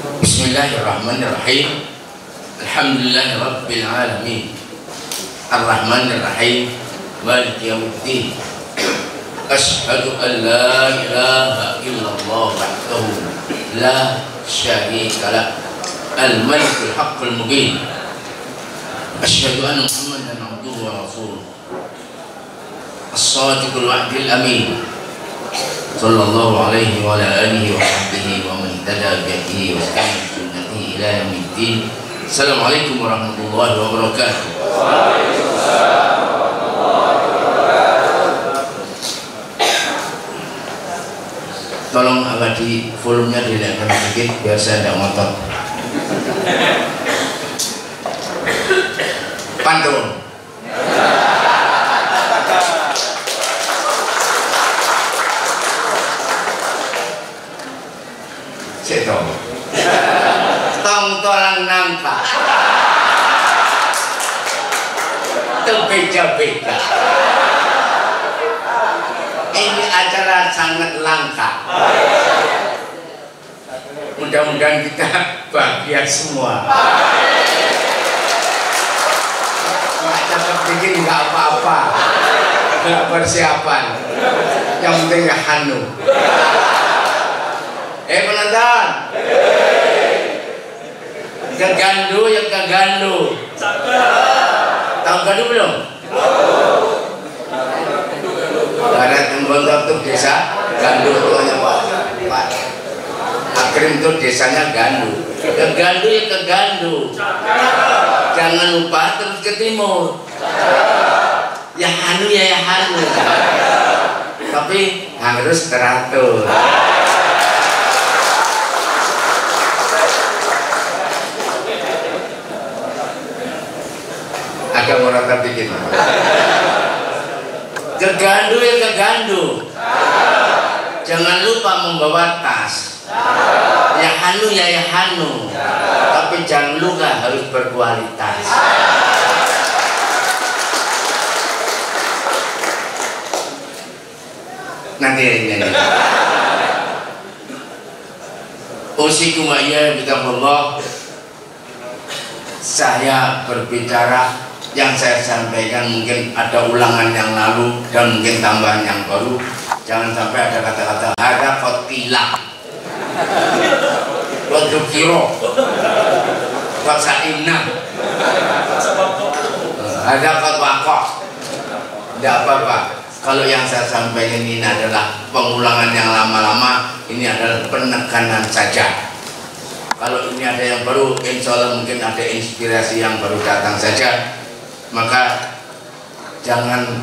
Bismillahirrahmanirrahim. Alhamdulillahirabbil alamin. Arrahmanirrahim. Maliki yaumiddin. Asyhadu an la ilaha illallah wahdahu la syarika lah. Al-Malikul Haqqul Mubin. Asyhadu anna Muhammadan abduhu wa rasuluh. As-Sadiqul Wa'dil Amin. Sallallahu alaihi wa ala alihi wa sahbihi wa man ihtada bi hadihi wa istana bi sunnatihi ila yaumiddin. Assalamualaikum warahmatullahi wabarakatuh. Waalaikumsalam warahmatullahi wabarakatuh. Tolong agak di volumenya dinaikkan sedikit biar saya tidak ngotot. Pantun. Seto. Tong tolang nangka. Terbeda-beda. Ini acara sangat langka. Mudah-mudahan kita bahagia semua. Nggak cakep bikin nggak apa-apa, nggak persiapan. Yang penting ya hanu. Penonton, kegandu yang kegandu. Tahu gandu belum? Ada tembang tuh desa gandu itu hanya Pak Akrim tuh desanya gandu. Kegandu ya kegandu. Jangan lupa terus ke timur. Ya hanu ya hanu. Tapi harus teratur. Agak merata dikit. Kegandu ya kegandu. Jangan lupa membawa tas. Ya hanu ya hanu. Tapi jangan lupa harus berkualitas. Nanti ini. Usikum wa iyyakum bittaqwallah. Saya berbicara, yang saya sampaikan mungkin ada ulangan yang lalu dan mungkin tambahan yang baru. Jangan sampai ada kata-kata ada kotilah, wadukiro, wasaimna, ada kotwakok. Tidak apa-apa. Kalau yang saya sampaikan ini adalah pengulangan yang lama-lama, ini adalah penekanan saja. Kalau ini ada yang baru, insya Allah mungkin ada inspirasi yang baru datang saja. Maka jangan,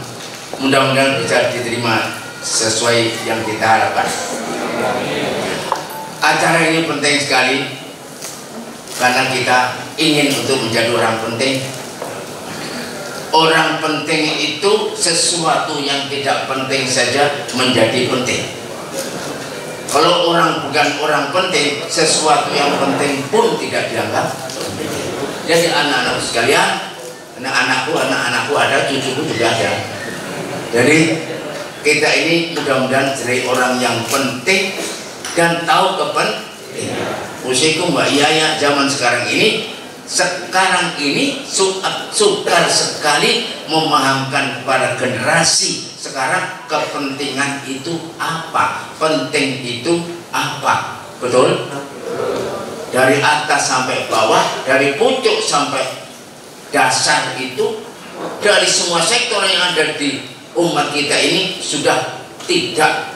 mudah-mudahan bisa diterima sesuai yang kita harapkan. Acara ini penting sekali karena kita ingin untuk menjadi orang penting. Orang penting itu sesuatu yang tidak penting saja menjadi penting. Kalau orang bukan orang penting, sesuatu yang penting pun tidak dianggap penting. Jadi anak-anak sekalian, anak-anakku ada, cucuku juga ada. Jadi kita ini mudah-mudahan jadi orang yang penting dan tahu kepentingan. Usikum wa iyaya zaman sekarang ini sukar sekali memahamkan kepada generasi sekarang kepentingan itu apa, penting itu apa. Betul? Dari atas sampai bawah, dari pucuk sampai dasar itu, dari semua sektor yang ada di umat kita ini sudah tidak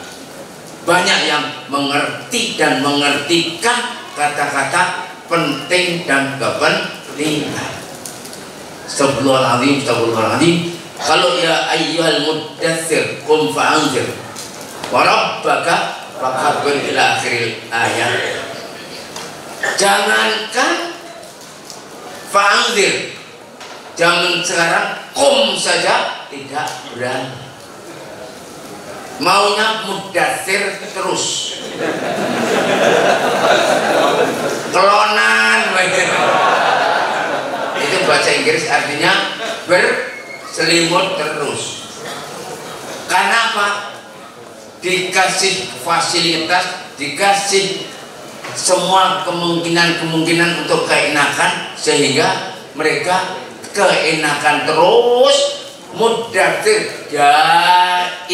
banyak yang mengerti dan mengertikan kata-kata penting dan kepentingan. Astagfirullahaladzim. Kalau ya ayyuhal muddatsir qum fa'anzir wa rabbaka fakabbir ila akhiril ayat. Jangankan fa'anzir, zaman sekarang kum saja tidak berani. Maunya muddatsir terus. Kelonan. Itu bahasa Inggris artinya berselimut terus. Karena apa? Dikasih fasilitas, dikasih semua kemungkinan untuk keenakan, sehingga mereka keenakan terus. Muddatsir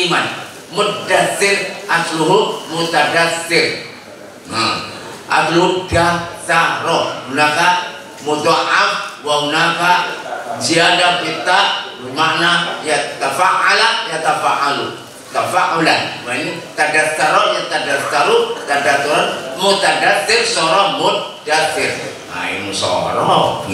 iman, muddatsir asluhu mutadatsir. Asluhu datsaro, hunaka mudha'af wa hunaka ziyadah pita bermakna yatafa'ala yatafa'alu tafa'ulan. Nah, ini tadatsaro yatadassaru tadatsuran, mutadatsir soro muddatsir. Nah, ini soro.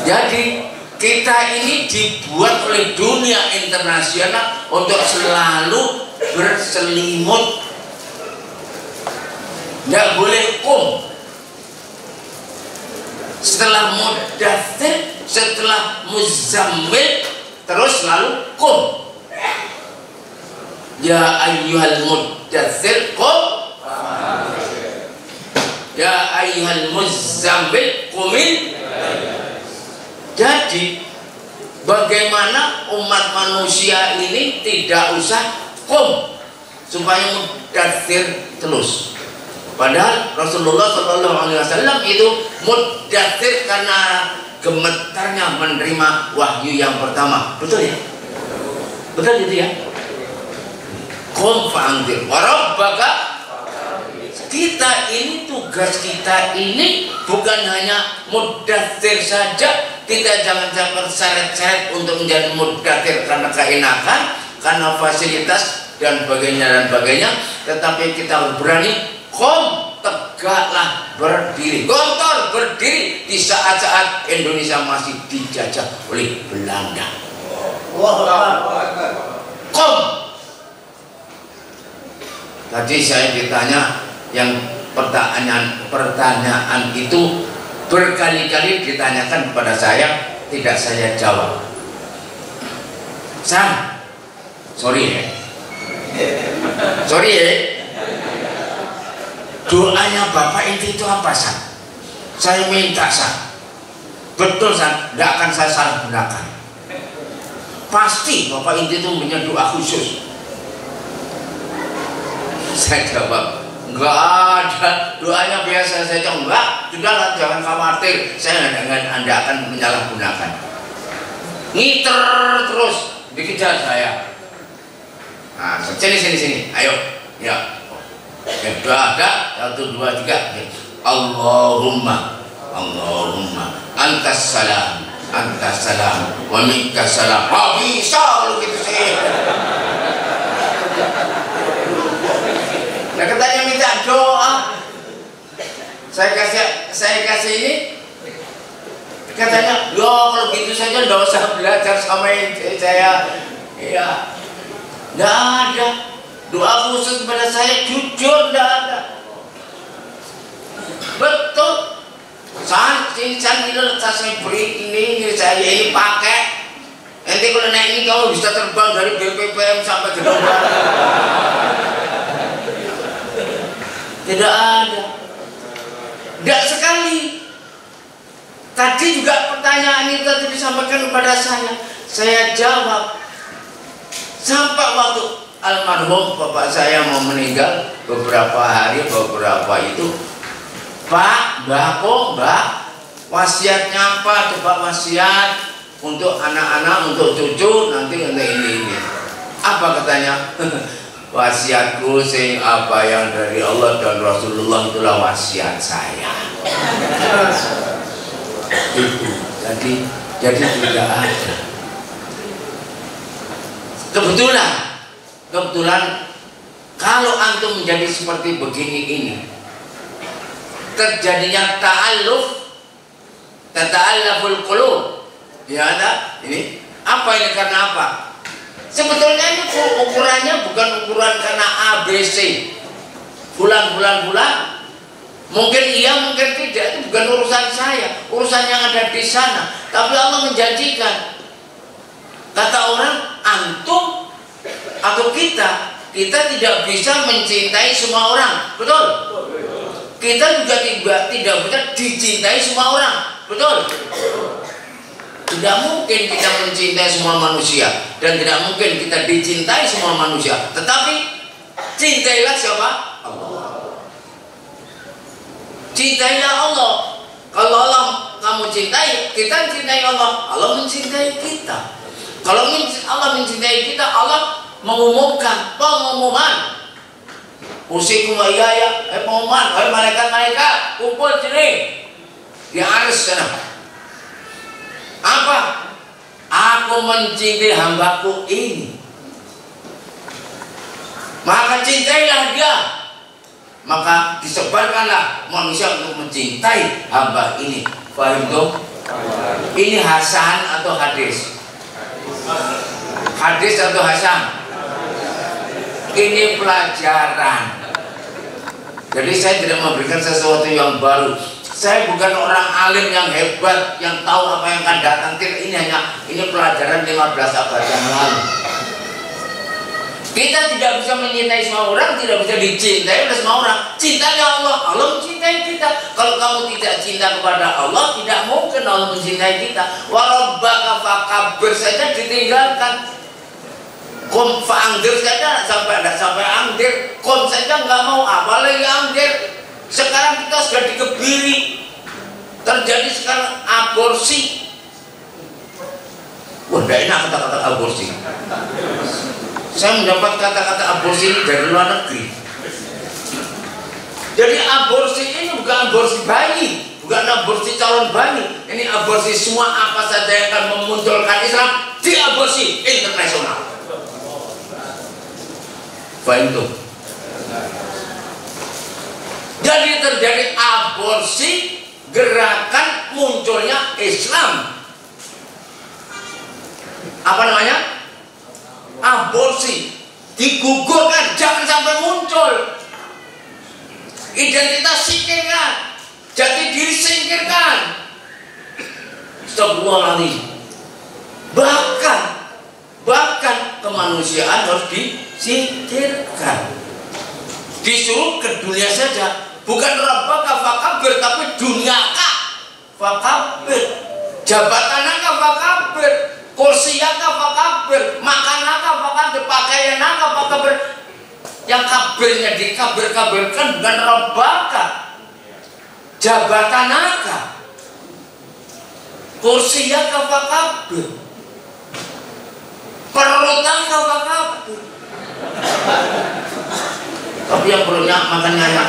Jadi kita ini dibuat oleh dunia internasional untuk selalu berselimut, nggak boleh setelah muddatsir, setelah muzammil, terus selalu ya ayyuhal muddatsir ya ayyuhal muzammil qumil. Jadi bagaimana umat manusia ini tidak usah supaya muddatsir terus. Padahal Rasulullah SAW itu muddatsir karena gemetarnya menerima wahyu yang pertama. Betul ya? Betul itu ya? Qum fa'anzir wa rabbaka. Kita ini, tugas kita ini bukan hanya muddatsir saja. Kita jangan terseret-seret untuk menjadi muddatsir karena keenakan, karena fasilitas dan sebagainya, tetapi kita harus berani tegaklah berdiri, gontor berdiri di saat-saat Indonesia masih dijajah oleh Belanda. Tadi saya ditanya, yang pertanyaan itu berkali-kali ditanyakan kepada saya, tidak saya jawab. Sorry ya. Doanya Bapak Inti itu apa, San? Saya minta, San. Betul, San, tidak akan saya salah gunakan. Pasti Bapak Inti itu punya doa khusus. Saya jawab, enggak ada, doanya biasa saja. Enggak, sudahlah, jangan khawatir, saya Anda akan menyalahgunakan. Ngiter terus dikejar saya. Nah, sini, ayo, ya. Doa ada, 1, 2, 3. Allahumma antas salam wa minkas salam. Oh, bisa kalau gitu sih. Nah, katanya minta doa, saya kasih ini, katanya, kalau gitu saja nggak usah belajar sama saya. Ya, nggak ada doa khusus kepada saya, jujur nggak ada. Betul. San ini saya beri ini, saya ini pakai. Nanti kalau naik ini kamu bisa terbang dari BPPM sampai Gedung Barat. Tidak ada. Tidak sekali. Tadi juga pertanyaan itu tadi disampaikan kepada saya. Saya jawab. Sampai waktu almarhum bapak saya mau meninggal beberapa itu, Pak, Mbak, wasiatnya apa? Coba wasiat untuk anak-anak, untuk cucu, nanti ini. Apa katanya? Wasiatku sing apa yang dari Allah dan Rasulullah itulah wasiat saya. Itu jadi tidak ada. Kebetulan kalau antum menjadi seperti begini ini, terjadinya ta'alluful qulub. Ya ada ini. Apa ini karena apa? Sebetulnya ini ukurannya bukan ukuran karena ABC. Bulan. Mungkin iya, mungkin tidak. Itu bukan urusan saya. Urusan yang ada di sana. Tapi Allah menjanjikan. Kata orang, antum atau kita tidak bisa mencintai semua orang. Betul? Kita juga tidak bisa dicintai semua orang. Betul? Tidak mungkin kita mencintai semua manusia, dan tidak mungkin kita dicintai semua manusia. Tetapi cintailah siapa? Allah. Cintailah Allah. Kalau Allah kamu cintai, kita cintai Allah. Allah mencintai kita. Kalau Allah mencintai kita, Allah mengumumkan pengumuman. Usikum wa iyaya, pengumuman, malaikat-malaikat kumpul sini di arsy sana. Apa? Aku mencintai hambaku ini. Maka cintailah dia. Maka disebarkanlah manusia untuk mencintai hamba ini. Paham tuh? Ini hasan atau hadis? Hadis atau hasan? Ini pelajaran. Jadi saya tidak memberikan sesuatu yang baru. Saya bukan orang alim yang hebat yang tahu apa yang akan datang. Ini pelajaran 15 abad yang lalu. Kita tidak bisa mencintai semua orang, tidak bisa dicintai oleh semua orang. Cintanya Allah, Allah mencintai kita. Kalau kamu tidak cinta kepada Allah, tidak mungkin Allah mencintai kita. Warabbaka fakabir saja ditinggalkan. Kom fa'angdir saja sampai angdir. Kom saja nggak mau, apalagi angdir. Sekarang kita sudah dikebiri. Terjadi sekarang aborsi. Wah, tidak enak kata-kata aborsi. Saya mendapat kata-kata aborsi ini dari luar negeri. Jadi aborsi ini bukan aborsi bayi, bukan aborsi calon bayi. Ini aborsi semua apa saja yang akan memunculkan Islam di aborsi internasional. Faham tuh? Jadi terjadi aborsi, gerakan munculnya Islam. Apa namanya? Aborsi, digugurkan, jangan sampai muncul. Identitas singkirkan, jati diri singkirkan. Astagfirullahaladzim. Bahkan kemanusiaan harus disingkirkan. Disuruh ke dunia saja, bukan rabbaka fakabir, tapi dunyaka fakabir, jabatanaka fakabir, kursiyaka fakabir, makanaka fakabir, pakaianaka fakabir. Yang kabirnya dikabir-kabirkan bukan rabbaka, jabatanaka, kursiyaka fakabir, perutaka fakabir. Tapi yang perutnya makannya yang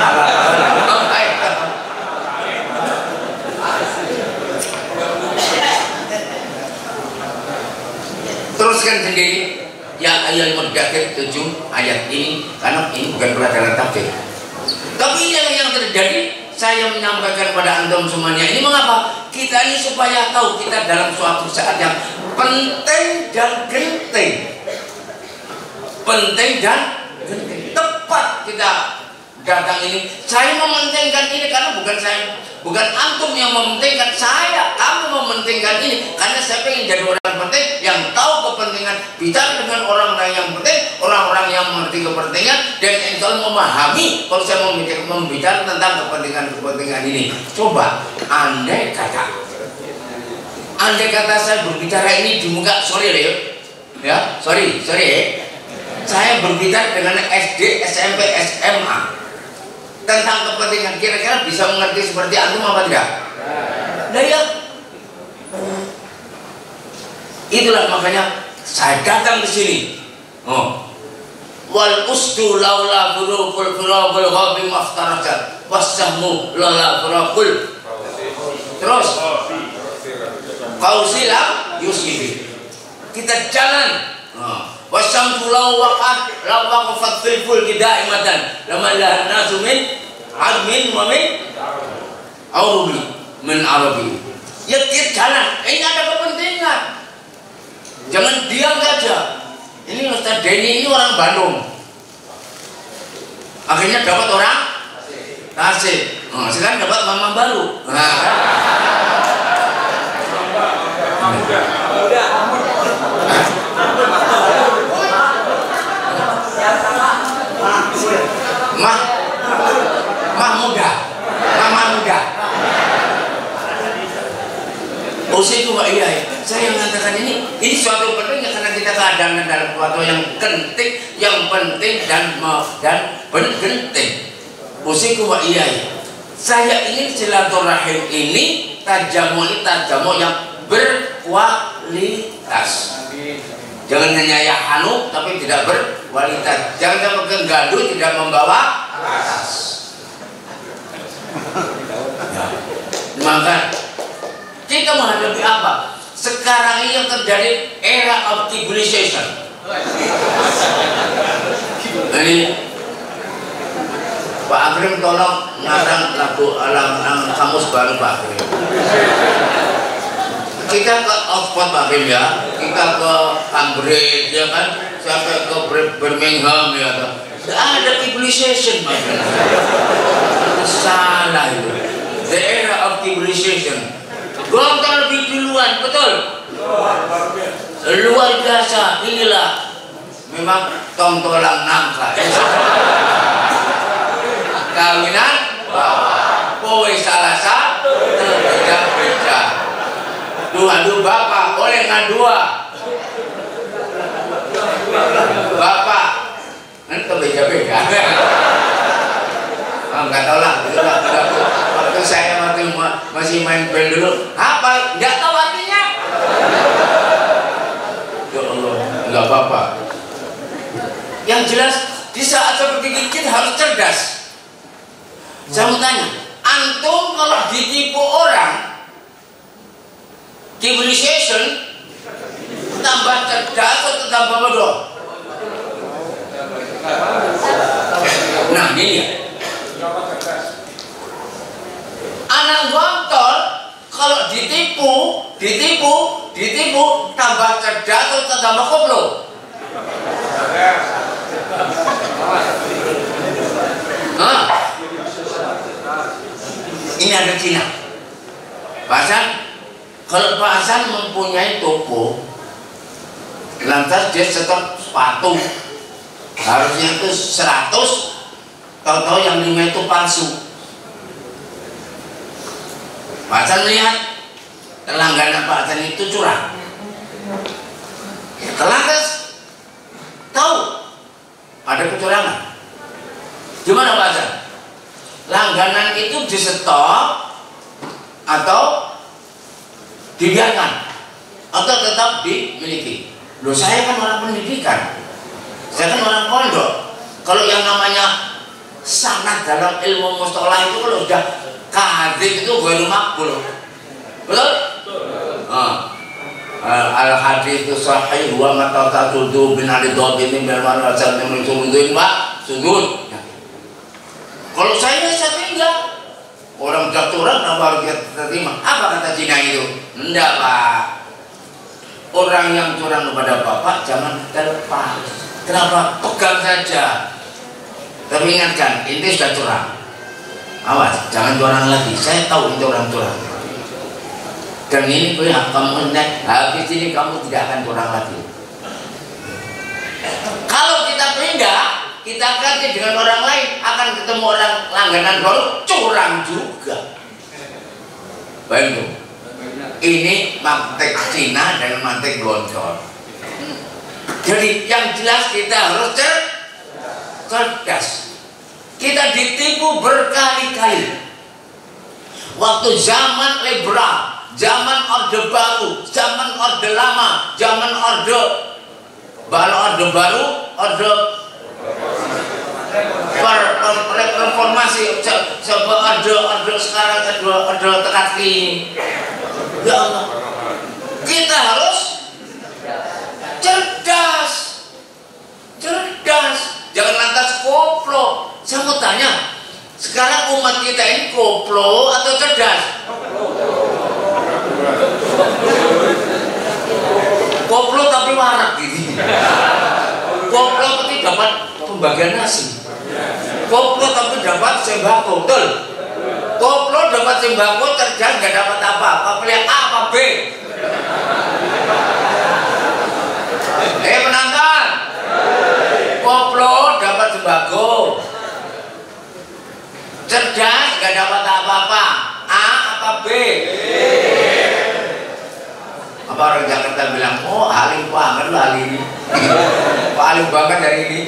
teruskan sendiri ya ayat Mudaththir 7 ayat ini, karena ini bukan pelajaran tafsir. Tapi yang terjadi, saya menyampaikan pada antum semuanya ini mengapa? Kita ini supaya tahu kita dalam suatu saat yang penting dan genting. Penting dan genting. Tepat kita datang ini. Saya mementingkan ini karena bukan antum yang mementingkan saya, kamu mementingkan ini karena saya ingin jadi orang penting yang tahu kepentingan, bicara dengan orang-orang yang penting, orang-orang yang mengerti kepentingan, dan insya Allah memahami kalau saya membicara tentang kepentingan ini. Coba andai kata saya berbicara ini di muka, sorry ya, sorry saya berbicara dengan SD, SMP, SMA tentang kepentingan, kira-kira bisa mengerti seperti antum apa tidak? Nah ya, itulah makanya saya datang ke sini. Wal usdu laula burukul burukul ghabi maftarajat wasahmu laula burukul. Terus kausilam yusibi. Kita jalan. Wasyamsu law waqat law waqafat fil fulki daimatan lama la nasu min admin wa min aurubi min arabi. Ya kita jalan, ini ada kepentingan. Jangan diam saja. Ini Ustaz Denny ini orang Bandung, akhirnya dapat orang Tasik. Sekarang dapat mama baru. Mama muda. Usiku wa iya. Saya mengatakan ini suatu penting karena kita keadaan dalam suatu yang penting, dan penting. Usiku wa iya. Saya ingin silaturahim ini tajamu yang berkualitas. Jangan hanya ya hanu tapi tidak berkualitas. Jangan sampai gaduh tidak membawa atas. Ya. Maka kita menghadapi apa? Sekarang ini yang terjadi era of civilization. Ini Pak Agrim tolong ngarang lagu alam kamus baru Pak Agrim. Kita ke Oxford Pak Agrim ya, kita ke Cambridge ya kan, sampai ke Birmingham ya kan. Tidak ada civilization Pak Agrim. Salah itu. The era of civilization. Gontor lebih duluan, betul? Luar biasa. Inilah memang tontolang nangka. Kawinan kowe salah satu beda-beda. Aduh bapak oleh ngadua. Bapak nanti beda-beda. Enggak tahu lah. Waktu saya masih main band dulu, apa? Enggak tahu artinya. Ya Allah, enggak apa-apa. Yang jelas di saat seperti ini kita harus cerdas. Saya mau tanya, antum kalau ditipu orang, civilization tambah cerdas atau tambah bodoh? Nah ini ya. Anak gontor kalau ditipu tambah cerdas atau tambah koplo? Ini ada Cina. Pak Hasan, kalau Pak Hasan mempunyai toko, lantas dia setor sepatu, harusnya itu 100, tahu-tahu yang 5 itu palsu. Pak Hasan lihat langganan Pak Hasan itu curang. Lantas tahu ada kecurangan. Gimana Pak Hasan? Langganan itu di stop atau dibiarkan atau tetap dimiliki? Loh saya kan orang pendidikan, saya kan orang pondok. Kalau yang namanya sanad dalam ilmu mustalah itu kalau sudah kadzib itu ghairu maqbul. Betul? Al hadits itu sahih wa matatudu bin al-dhabitin bil manazal min sudud wa sudud. Kalau saya tinggal orang sudah curang kenapa harus kita terima? Apa kata Cina itu? Enggak Pak, orang yang curang kepada Bapak jangan terlepas. Kenapa? Pegang saja. Tapi ingatkan, ini sudah curang, awas jangan curang lagi. Saya tahu itu orang curang. Dan ini kamu naik, habis ini kamu tidak akan curang lagi. Kalau kita pindah, kita ganti dengan orang lain, akan ketemu orang langganan baru curang juga. Baik, ini mantek Cina dan mantek gontor. Jadi yang jelas kita harus cerdas. Kita ditipu berkali-kali. Waktu zaman liberal, zaman orde baru, zaman orde lama, zaman orde baru, orde reformasi, coba orde sekarang kedua orde tekat kini. Ya Allah, kita harus cerdas, jangan lantas koplo. Saya mau tanya, sekarang umat kita ini koplo atau cerdas? Koplo tapi warak gitu. Koplo tapi dapat pembagian nasi. Koplo tapi dapat sembako, betul? Koplo dapat sembako, cerdas nggak dapat apa-apa. Pilih A apa B? Penonton, koplo dapat sembako, cerdas nggak dapat apa-apa. A apa B? Apa orang Jakarta bilang, oh alim banget lah hari ini. Pak alim banget hari ini.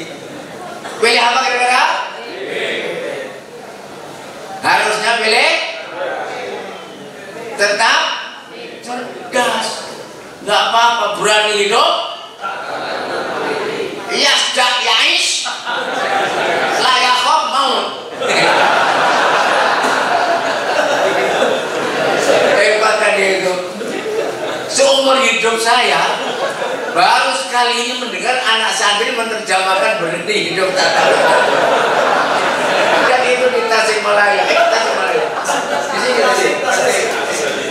Pilih apa kira-kira? Harusnya Anda pilih tetap cerdas, nggak apa-apa, berani hidup. Yasdak yaish la yakhaf maut. Hebat tadi itu. Seumur hidup saya baru sekali ini mendengar anak santri menerjemahkan berhenti hidup tak takut. Dan itu di Tasikmalaya. Tasikmalaya. Di sini.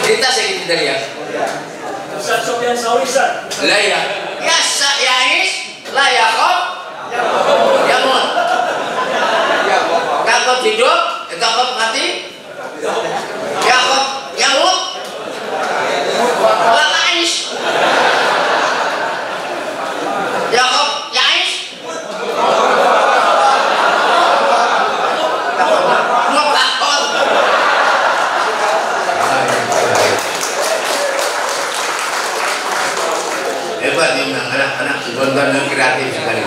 Di Tasik tadi ya. Ustaz Sofyan Saurisan. Lah ya. Yasdak yaish la yakhaf maut. Takut hidup, takut mati. Yakhaf maut. La aish. Yakhaf yaish. Hebat memang anak-anak benar-benar kreatif sekali.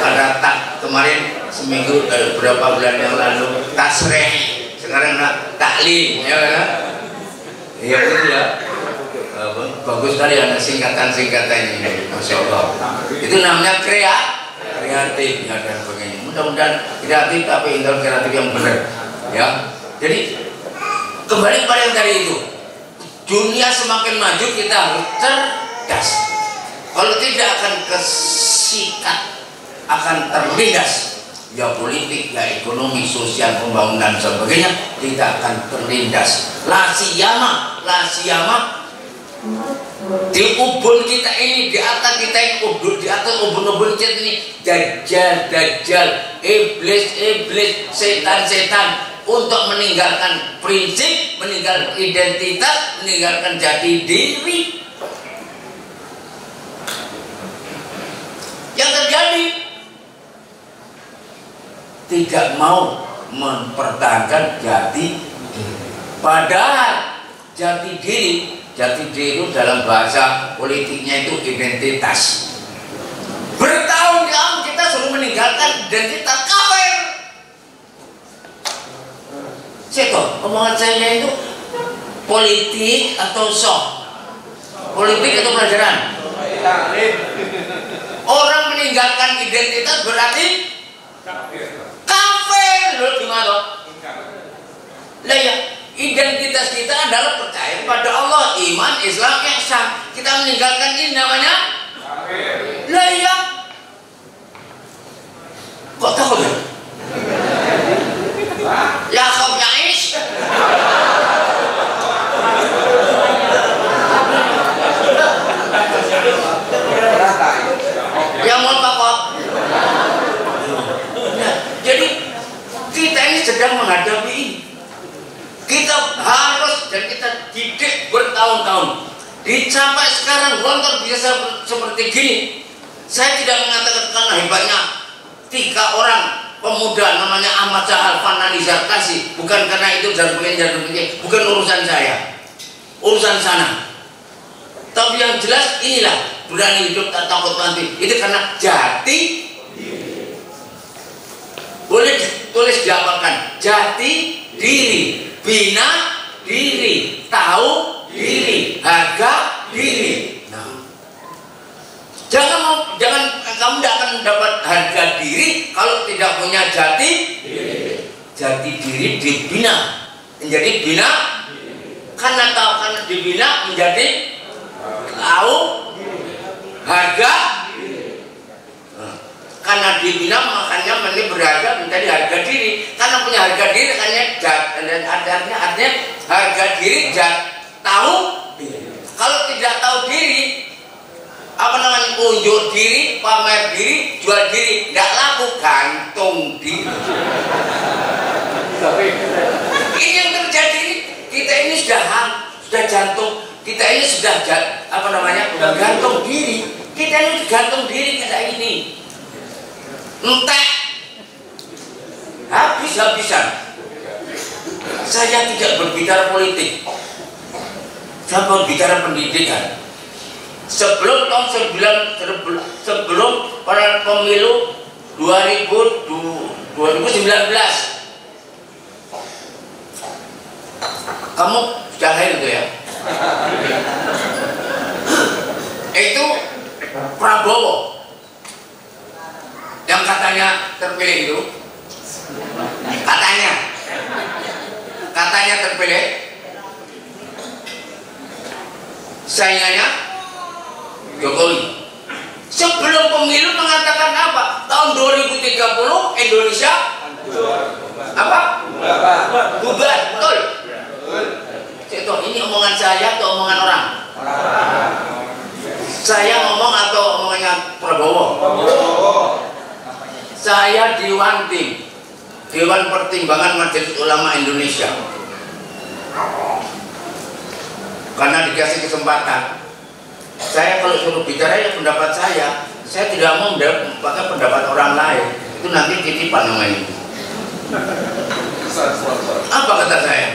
Ada tak kemarin seminggu beberapa bulan yang lalu tasreh, sekarang taklim ya kan? Iya betul ya. Bagus sekali anak singkatan-singkatan ini, masya Allah. Itu namanya kreatif ya, dan sebagainya. Mudah-mudahan kreatif tapi kreatif yang benar ya. Jadi kembali kepada yang tadi itu, dunia semakin maju kita harus cerdas. Kalau tidak akan kesikat, akan terlindas ya politik, ya ekonomi, sosial, pembangunan dan sebagainya, tidak akan terlindas. La siyama di ubun kita ini, di atas kita ini, di atas ubun-ubun kita ini, dajjal, iblis, setan untuk meninggalkan prinsip, meninggalkan identitas, meninggalkan jati diri. Yang terjadi tidak mau mempertahankan jati diri. Padahal jati diri itu dalam bahasa politiknya itu identitas. Bertahun-tahun kita suruh meninggalkan identitas kafir. Seto, omongan saya itu politik atau sok? Politik atau pelajaran? Orang meninggalkan identitas berarti kafir. Loh gimana? Lah ya, identitas kita adalah percaya pada Allah, iman, Islam, ihsan. Kita meninggalkan ini namanya kafir. Lah ya, kok takut ya? Ya kau yaish. Yang mau pakok. Jadi kita ini sedang menghadapi ini. Kita harus dan kita didik bertahun-tahun. Sampai sekarang Gontor bisa seperti gini. Saya tidak mengatakan karena hebatnya 3 orang pemuda namanya Ahmad Sahal, Fanani Zarkasi. Bukan karena itu dan begini, bukan urusan saya, urusan sana. Tapi yang jelas inilah, berani hidup tak takut mati. Itu karena jati diri. Boleh tulis diapakan? Jati diri, bina diri, tahu diri, harga diri. Nah, jangan kamu tidak akan mendapat harga diri kalau tidak punya jati diri. Jati diri dibina, menjadi bina. Karena tahu, karena dibina menjadi tahu, harga. Karena dibina makanya menjadi berharga, menjadi harga diri. Karena punya harga diri, artinya harga diri, tahu diri. Kalau tidak tahu diri, apa namanya, unjuk diri, pamer diri, jual diri, tidak laku, gantung diri. Ini yang terjadi. Kita ini sudah jantung, kita ini sudah apa namanya, gantung diri. Kita ini gantung diri, kita ini entek, habis-habisan. Saya tidak berbicara politik, saya berbicara pendidikan. Sebelum tahun sebelum pada pemilu 2019, Kamu sudah lahir itu ya? Itu Prabowo yang katanya terpilih itu, katanya terpilih, saingannya Jokowi. Sebelum pemilu mengatakan apa? Tahun 2030 Indonesia apa? Bubar, betul? Betul. Ini omongan saya atau omongan orang? Saya ngomong atau omongannya Prabowo? Saya Dewan Pertimbangan Majelis Ulama Indonesia. Karena dikasih kesempatan, saya kalau suruh bicara ya pendapat saya tidak mau pakai pendapat orang lain. Itu nanti titipan namanya. Apa kata saya?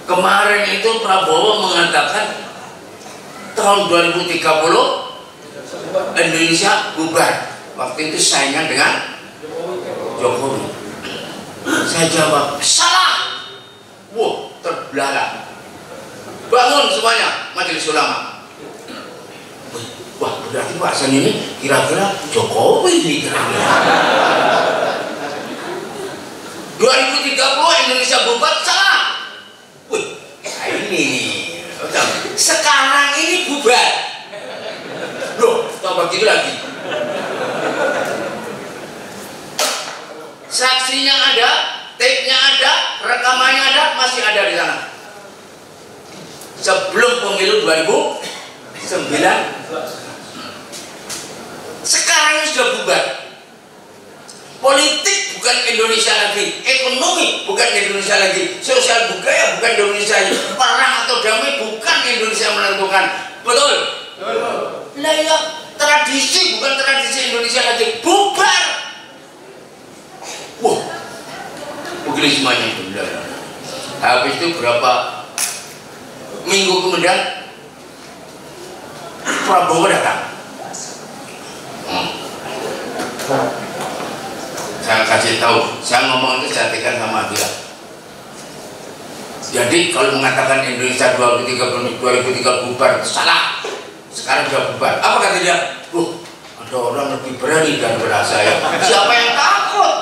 Kemarin itu Prabowo mengatakan tahun 2030 Indonesia bubar. Waktu itu saingan dengan Jokowi. Saya jawab, salah. Wah, terbelalak. Bangun semuanya Majelis Ulama. Wah, berarti Pak Hasan ini kira-kira Jokowi nih kira-kira. 2030 Indonesia bubar, salah. Wih, ini sekarang ini bubar. Loh, tak begitu lagi. Saksinya ada, tape-nya ada, rekamannya ada, masih ada di sana. Sebelum pemilu 2009, sekarang ini sudah bubar. Politik bukan Indonesia lagi, ekonomi bukan Indonesia lagi, sosial budaya bukan Indonesia lagi, perang atau damai bukan Indonesia menentukan. Betul? Lah ya, tradisi bukan tradisi Indonesia lagi, bubar. Wah, begini semuanya itu. Habis itu berapa minggu kemudian Prabowo datang. Saya kasih tahu, saya ngomong itu saya tekan sama dia. Jadi kalau mengatakan Indonesia 2030 bubar, salah. Sekarang sudah bubar. Apa kata dia? Ada orang lebih berani daripada saya. Siapa yang takut?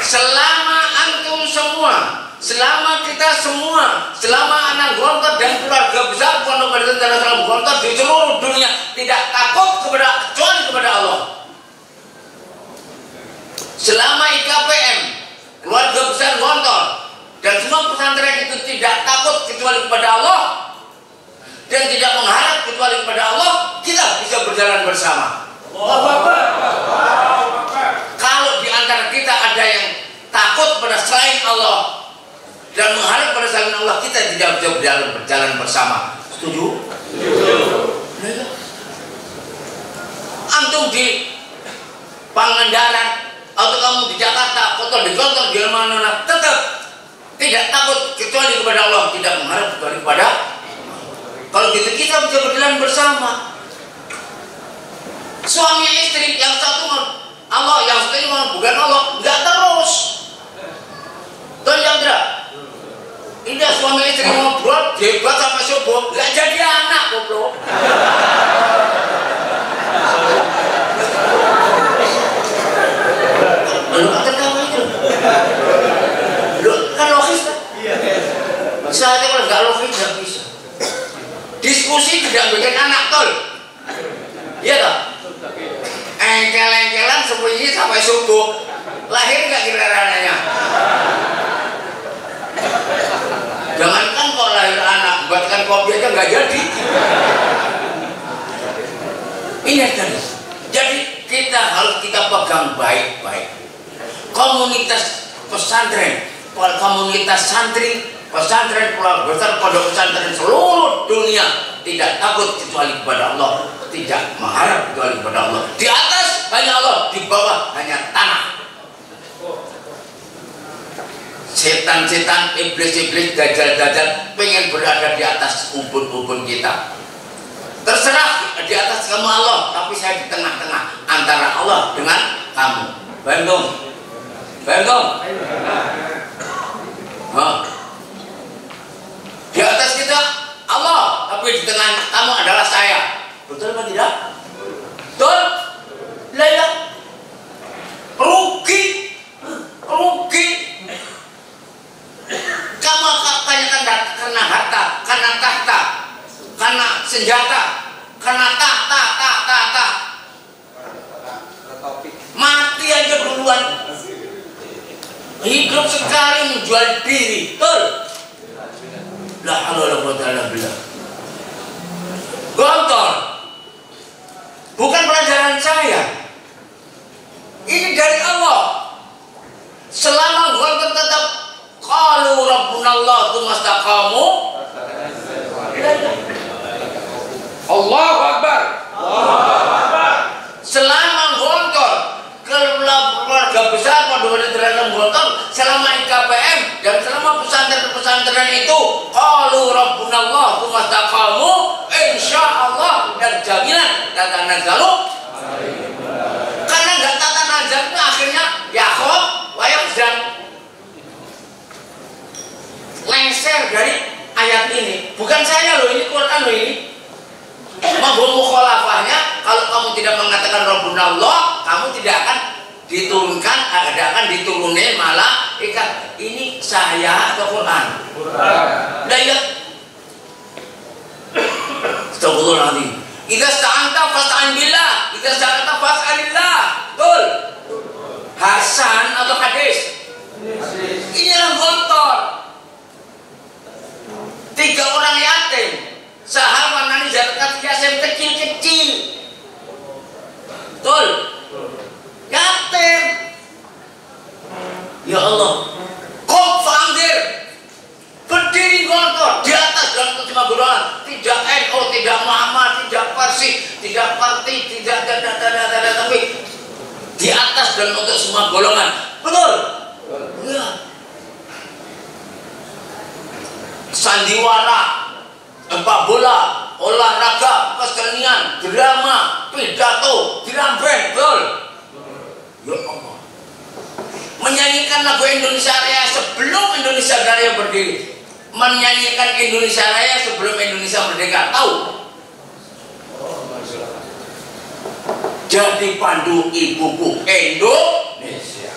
Selama antum semua, selama kita semua, selama anak Gontor dan keluarga besar Pondok Pesantren Darussalam Gontor di seluruh dunia tidak takut kecuali kepada Allah. Selama IKPM, keluarga besar Gontor dan semua pesantren itu tidak takut kecuali kepada Allah dan tidak mengharap kecuali kepada Allah, kita bisa berjalan bersama. Kalau di antara kita ada yang takut pada selain Allah dan mengharap pada selain Allah, kita tidak bisa berjalan bersama. Setuju? Antum di Pangandaran atau kamu di Jakarta, atau di Gontor, di mana-mana, tetap tidak takut kecuali kepada Allah, tidak mengharap kecuali kepada. Kalau gitu kita bisa berjalan bersama. Suami istri yang satu Allah, yang satu bukan Allah, nggak terus. Tuh yang tidak. Ini suami istri ngobrol, debat sampai subuh, nggak jadi anak, goblok. Lu tertawa itu. Lu kan logis kan? Bisa aja kalau nggak logis nggak bisa. Diskusi tidak bikin anak tol. Iya toh? Engkel-engkelan sembunyi sampai subuh. Lahir nggak kira-kira anaknya? Jangankan kok lahir anak, buatkan kopi aja nggak jadi. Ini tadi. Jadi kita harus pegang baik-baik. Komunitas pesantren, komunitas santri, pesantren, keluarga besar, pondok pesantren seluruh dunia tidak takut kecuali kepada Allah, tidak mengharap kecuali kepada Allah. Di atas hanya Allah, di bawah hanya tanah. Setan-setan, iblis-iblis, dajjal-dajjal pengen berada di atas ubun-ubun kita. Terserah di atas kamu Allah, tapi saya di tengah-tengah antara Allah dengan kamu. Paham dong? Paham dong? Di atas kita Allah, tapi di tengah kamu adalah saya. Betul apa tidak? Betul? Lah, rugi. Kamu akan karena harta, karena tahta, karena senjata, karena tahta. Mati aja duluan. Hidup sekali menjual diri. Betul? La haula wala quwwata illa billah. Gontor. Bukan pelajaran saya. Ini dari Allah. Selama gontor tetap qalu rabbunallah tsumastaqamu. Allahu akbar. Selama gontor keluarga besar Pondok Pesantren Gontor, selama IKPM dan selama pesantren-pesantren itu qalu rabbunallah tsumastaqamu, insyaallah dan jaminan tata nazalu. Karena enggak tata nazar itu akhirnya yakhaf wa yahzan. Lengser dari ayat ini. Bukan saya loh, ini Quran loh ini. Mafhum mukhalafahnya, kalau kamu tidak mengatakan rabbunallah, kamu tidak akan diturunkan, tidak akan diturunin malaikat. Ini saya atau Quran? Nah ya. Astagfirullahaladzim. Idza sta'anta fasta'in billah, idza sta'anta fas'alillah. Betul? Hasan atau hadis? Inilah Gontor. 3 orang yatim, sahabat nani zakat yatim kecil-kecil. Betul? Yatim. Ya Allah, kau fangir berdiri Gontor di atas dalam cuma golongan, tidak NU, tidak Muhammad, tidak Parsi, tidak parti, tidak tapi di atas dan untuk semua golongan. Betul? Ya. Sandiwara, sepak bola, olahraga, kesenian, drama, pidato, drum band. Betul? Ya Allah. Menyanyikan lagu Indonesia Raya sebelum Indonesia Raya berdiri. Menyanyikan Indonesia Raya sebelum Indonesia merdeka. Tahu? Jadi pandu ibuku Indonesia.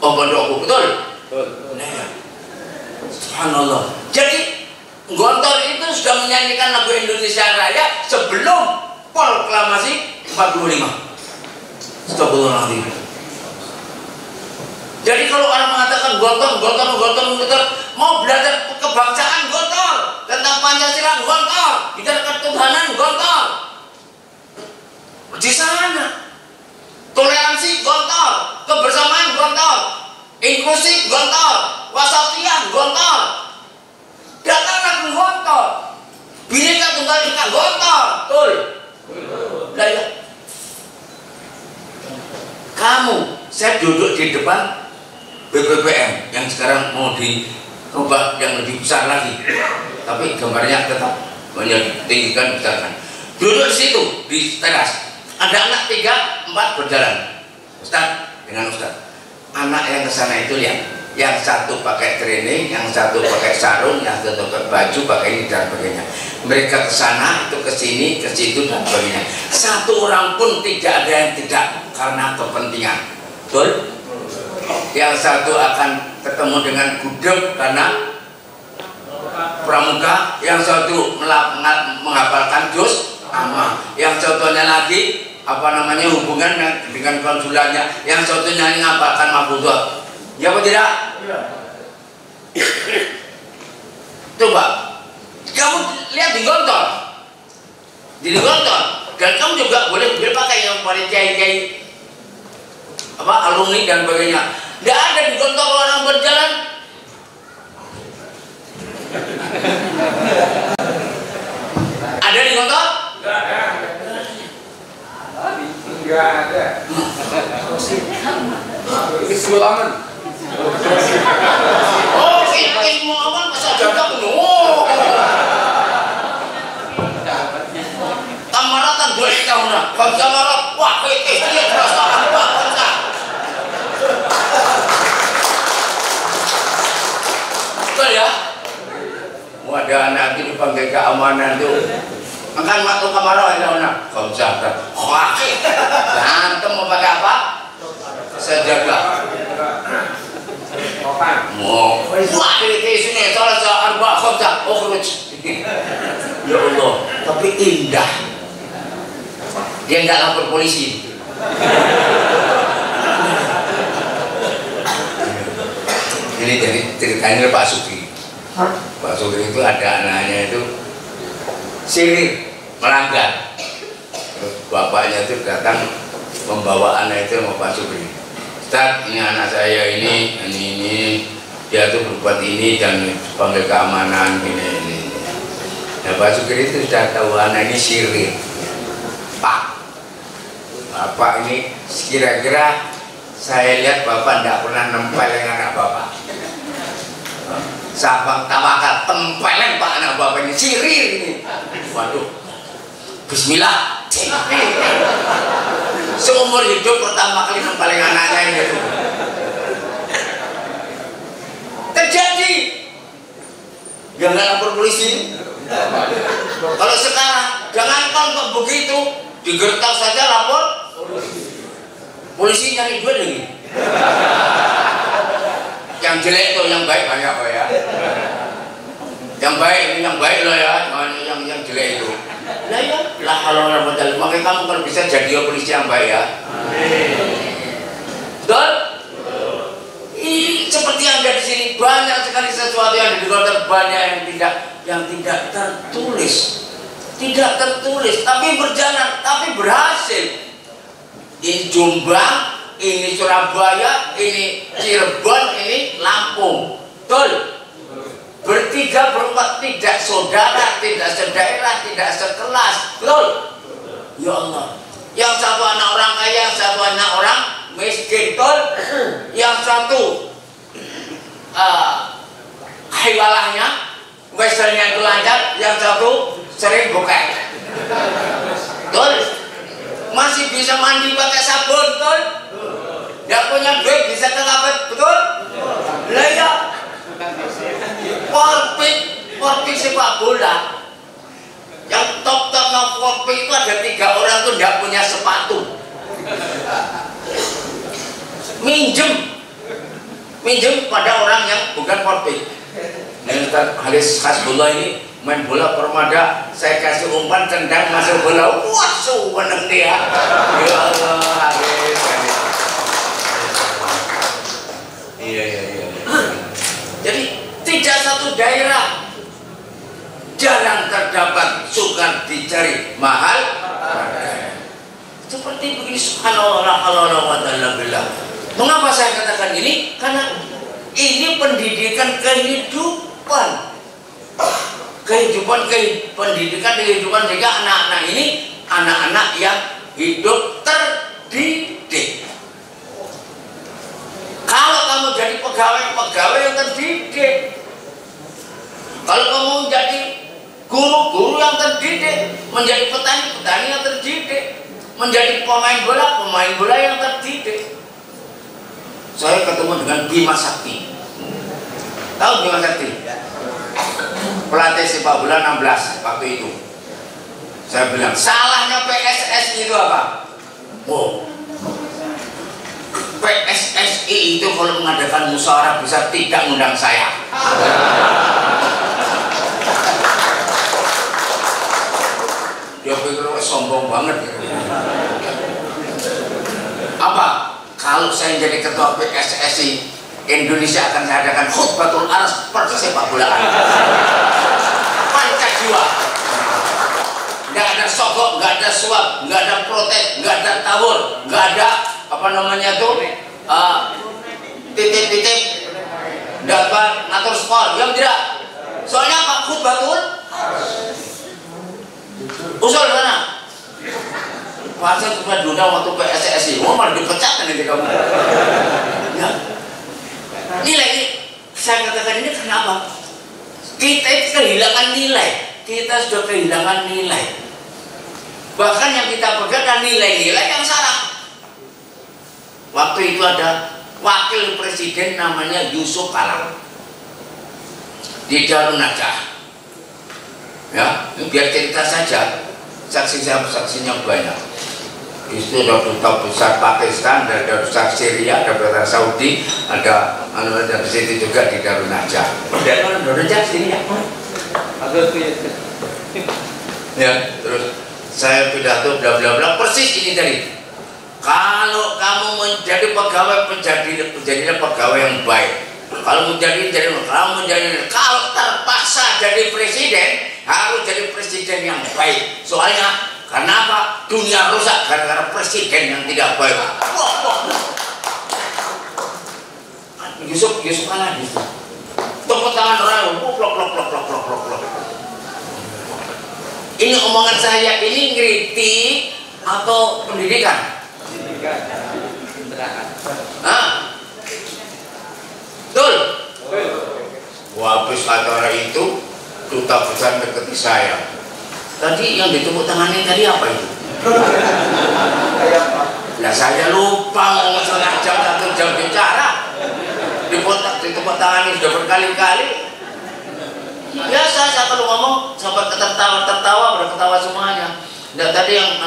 Oh, pandu betul? Betul. Nah, subhanallah. Jadi Gontor itu sudah menyanyikan lagu Indonesia Raya sebelum proklamasi 45. Astagfirullahaladzim. Jadi kalau orang mengatakan Gontor, mau belajar kebangsaan Gontor, tentang Pancasila Gontor, bicara ketuhanan Gontor, di sana toleransi Gontor, kebersamaan Gontor, inklusi Gontor, wasatiyah Gontor, datanglah ke Gontor, Bhinneka Tunggal Ika Gontor. Betul? Nah, ya. Kamu, saya duduk di depan BPPM yang sekarang mau dirubah yang lebih besar lagi, tapi gambarnya tetap tinggikan, besarkan. Duduk di situ di teras, ada anak 3, 4 berjalan, Ustaz dengan Ustaz. Anak yang kesana itu lihat, yang satu pakai training, yang satu pakai sarung, yang satu pakai baju, pakai ini dan sebagainya. Mereka kesana, itu kesini, ke situ dan sebagainya. Satu orang pun tidak ada yang tidak karena kepentingan. Betul? Yang satu akan ketemu dengan gudeg karena pramuka, yang satu menghafalkan juz amma, yang contohnya lagi hubungan dengan konsulatnya, yang satunya menghafalkan mahfudhah. Ya apa tidak? Ya. Coba kamu lihat di Gontor, dan kamu juga boleh pakai yang pada kiai alumni dan sebagainya. Tidak ada di Gontor orang berjalan. Ada di Gontor? Enggak ada. Kesulangan. Oh, ilmu aman masa jaga penuh. Tamaratan orang boleh tahu nak. Hamzah marah, wah dia terasa apa Hamzah. Betul ya? Ada anak itu dipanggil keamanan tuh. Makan waktu kemarau ada anak. Hamzah kan, wah berantem mau pakai apa? Sejaga. Mau, wah ini sini salah arba Hamzah, ukhruj. Ya Allah, tapi indah. Dia nggak lapor polisi. Ini jadi ceritanya Pak Sugri. Pak Sugri itu ada anaknya itu sirik melanggar. Terus bapaknya itu datang membawa anak itu sama Pak Sugri. Ustaz, ini anak saya ini dia tuh berbuat ini dan panggil keamanan ini. Nah Pak Sugri itu sudah tahu anak ini sirik. Pak, Bapak ini kira-kira saya lihat Bapak tidak pernah nempelin anak Bapak. Sabang tawakal tempelin Pak anak Bapak ini sirik ini. Waduh, Bismillah. Seumur hidup pertama kali nempelin anaknya ini. Terjadi. Dia nggak lapor polisi. Kalau sekarang jangankan kok begitu, digertak saja lapor polisi nyari duit lagi. Yang jelek tuh, yang baik banyak kok ya. Yang baik ini yang baik loh ya, yang jelek itu. Lah ya, lah kalau modal, makanya kamu kalau bisa jadi polisi yang baik ya. Betul? Ini seperti yang ada di sini, banyak sekali sesuatu yang di luar, banyak yang tidak tertulis, tapi berjalan, tapi berhasil. Ini Jombang, ini Surabaya, ini Cirebon, ini Lampung. Betul? Bertiga berempat, tidak saudara, tidak sedaerah, tidak sekelas. Betul? Ya Allah. Yang satu anak orang kaya, yang satu anak orang miskin. Betul? Yang satu hiwalahnya, westernya itu lancar, yang satu sering bokeh. Betul? Masih bisa mandi pakai sabun. Betul? Tidak punya duit bisa ke kafe. Betul? Lah ya. Forpik sepak bola. Yang top forpik itu ada 3 orang tuh tidak punya sepatu. Minjem pada orang yang bukan forpik. Nah, Ustaz Haris Hasbullah ini main bola Permada, saya kasih umpan tendang masuk bola, wah menang dia. Ya Allah, Haris. Iya. Jadi tidak satu daerah jarang terdapat, sukar dicari, mahal. Seperti begini, subhanallah wa ta'ala billah. Mengapa saya katakan ini? Karena ini pendidikan kehidupan. Pendidikan kehidupan sehingga anak-anak ini anak-anak yang hidup terdidik. Kalau kamu jadi pegawai yang terdidik, kalau kamu menjadi guru yang terdidik, menjadi petani yang terdidik, menjadi pemain bola yang terdidik. Saya ketemu dengan Bima Sakti. Tahu Bima Sakti? Pelatih sepak bola 16 waktu itu. Saya bilang, salahnya PSSI itu apa? Oh, PSSI itu kalau mengadakan musyawarah besar tidak mengundang saya. Dia pikir sombong banget gitu. Apa? Kalau saya jadi ketua PSSI, Indonesia akan saya adakan khutbatul aras persepak bolaan. Pancasila. Nggak ada sogok, nggak ada suap, nggak ada protes, nggak ada tawur, nggak ada apa namanya tuh titip-titip dapat ngatur skor. Yang tidak. Soalnya apa? Khutbatul usul mana? Masa cuma diundang waktu PSSI, malah dipecat nanti kamu. Ya. Nilai ini, saya katakan ini kenapa? Kita kehilangan nilai. Kita sudah kehilangan nilai. Bahkan yang kita pegang dan nilai-nilai yang salah. Waktu itu ada wakil presiden namanya Yusuf Kala di Darun Najah. Ya, biar cerita saja. Saksinya banyak. Itu ada duta besar Pakistan, ada besar Syria, ada besar Saudi, ada di situ juga di Darun Najah. Darun Najah sini ya. Ya, terus saya pidato bla bla bla persis ini tadi. Kalau kamu menjadi pegawai, menjadilah pegawai yang baik. Kalau kalau terpaksa jadi presiden, harus jadi presiden yang baik. Soalnya karena apa? Dunia rusak gara-gara presiden yang tidak baik. Yusuf kalah di situ. Tepuk tangan orang, plok. Ini omongan saya ini kritik atau pendidikan? Hah? Betul? Wah, habis acara itu duta besar deketi saya. Tadi yang ditepuk tangannya tadi apa itu? Nah, saya lupa ngomong setengah jam, 1 jam bicara. Ditepuk tangannya sudah berkali-kali. Biasa saya kalau ngomong sampai tertawa berketawa semuanya. Nah, tadi yang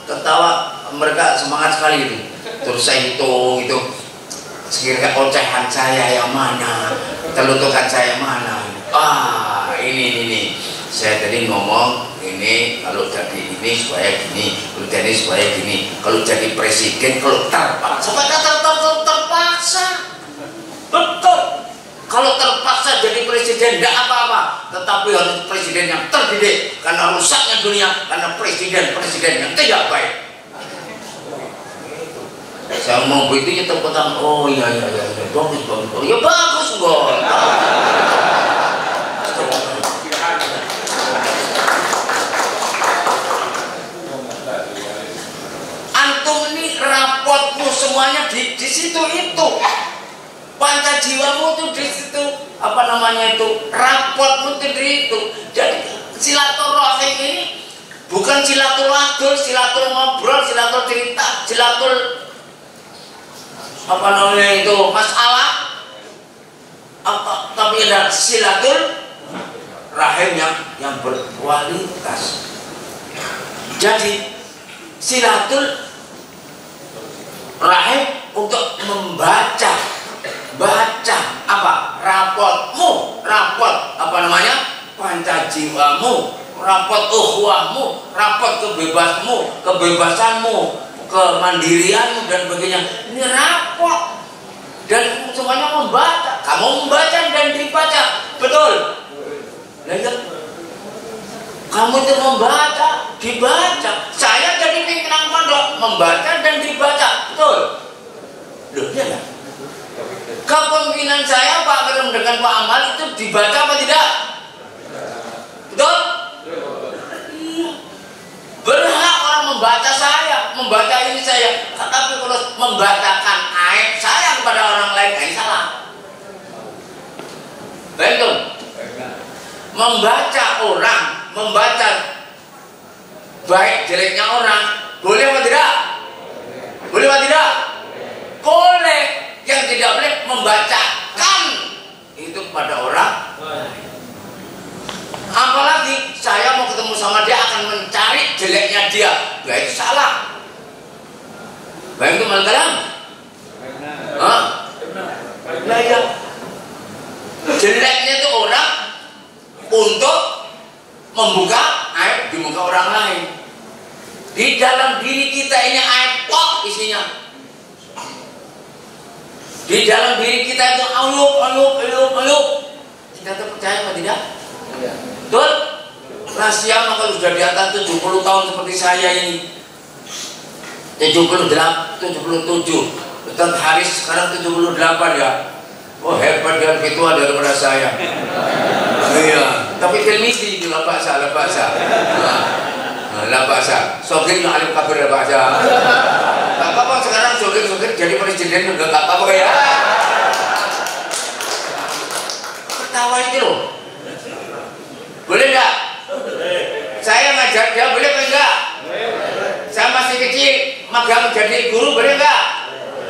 tertawa mereka semangat sekali itu. Terus saya hitung itu sekiranya ocehan saya yang mana, telutukan saya mana. Ini saya tadi ngomong ini kalau jadi ini supaya gini, kalau jadi supaya gini, kalau jadi presiden kalau terpaksa betul. Kalau terpaksa jadi presiden tidak apa-apa, tetapi harus presiden yang terdidik, karena rusaknya dunia karena presiden yang tidak baik. Saya mau begitu ya tepuk tangan. Oh iya bagus. Ya bagus bos. Antum ini rapotmu semuanya di situ itu. Panca jiwamu tuh di situ, rapotmu tuh di itu. Jadi silaturahim ini bukan silatul ngobrol, silatul cerita, masalah, tapi ada silatul rahim yang berkualitas. Jadi silatul rahim untuk membaca panca jiwamu, rapot ukhuwahmu, rapot kebebasanmu, kemandirianmu dan sebagainya. Ini rapot dan semuanya membaca. Kamu membaca dan dibaca, betul? Kamu itu membaca, dibaca. Saya jadi pimpinan pondok, membaca dan dibaca, betul? Loh, iya nggak? Kepemimpinan saya Pak Kerem dengan Pak Amal itu dibaca apa tidak? Betul? Iya. Berhak orang membaca saya, membaca ini saya. Tapi kalau membacakan aib saya kepada orang lain, ini salah. Betul? Membaca orang, membaca baik jeleknya orang, boleh apa tidak? Boleh apa tidak? Boleh. Yang tidak boleh membacakan itu kepada orang. Apalagi saya mau ketemu sama dia akan mencari jeleknya dia, itu salah. Baik itu malam. Nah ya, jeleknya itu orang untuk membuka aib di muka orang lain. Di dalam diri kita ini aib kok isinya. Di dalam diri kita itu ayub. Kita percaya apa tidak? Iya. Betul? Rahasia maka sudah di atas 70 tahun seperti saya ini. 77. Ustaz Haris sekarang 78 ya. Oh hebat dia lebih tua daripada saya. Iya. Tapi telmisi itu lah bahasa. Lah bahasa. Sogin yang alim kabir bahasa. Gak apa-apa sekarang sogin jadi presiden juga gak apa-apa ya. Ketawa itu loh. Boleh gak? Saya ngajar dia boleh apa enggak? kecil magang jadi guru boleh nggak?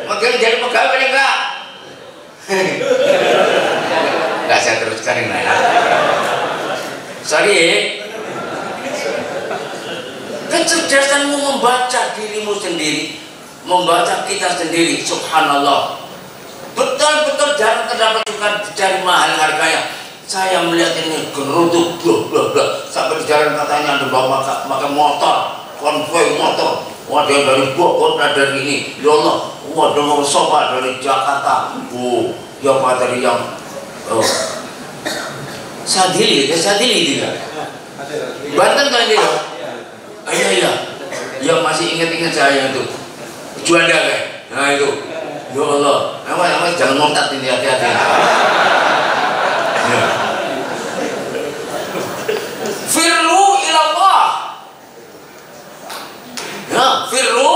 Magang jadi pegawai boleh nggak? Nggak saya teruskan yang lain. Sorry. Kecerdasanmu membaca dirimu sendiri, membaca kita sendiri. Subhanallah. Betul-betul jarang terdapat juga dari mahal harganya. Saya melihat ini geruduk sampai di jalan katanya ada bawa pakai motor, konvoi motor. Wah, dia dari Bogor, dari ini. Ya Allah, wah, dengar sobat dari Jakarta. Yang dari yang Sadili dia. Banten kan dia? Iya. Ya masih ingat saya itu. Juanda kan? Nah itu. Ya Allah, apa jangan murtad ini, hati-hati. Ya. Firru ilallah. Ya, firru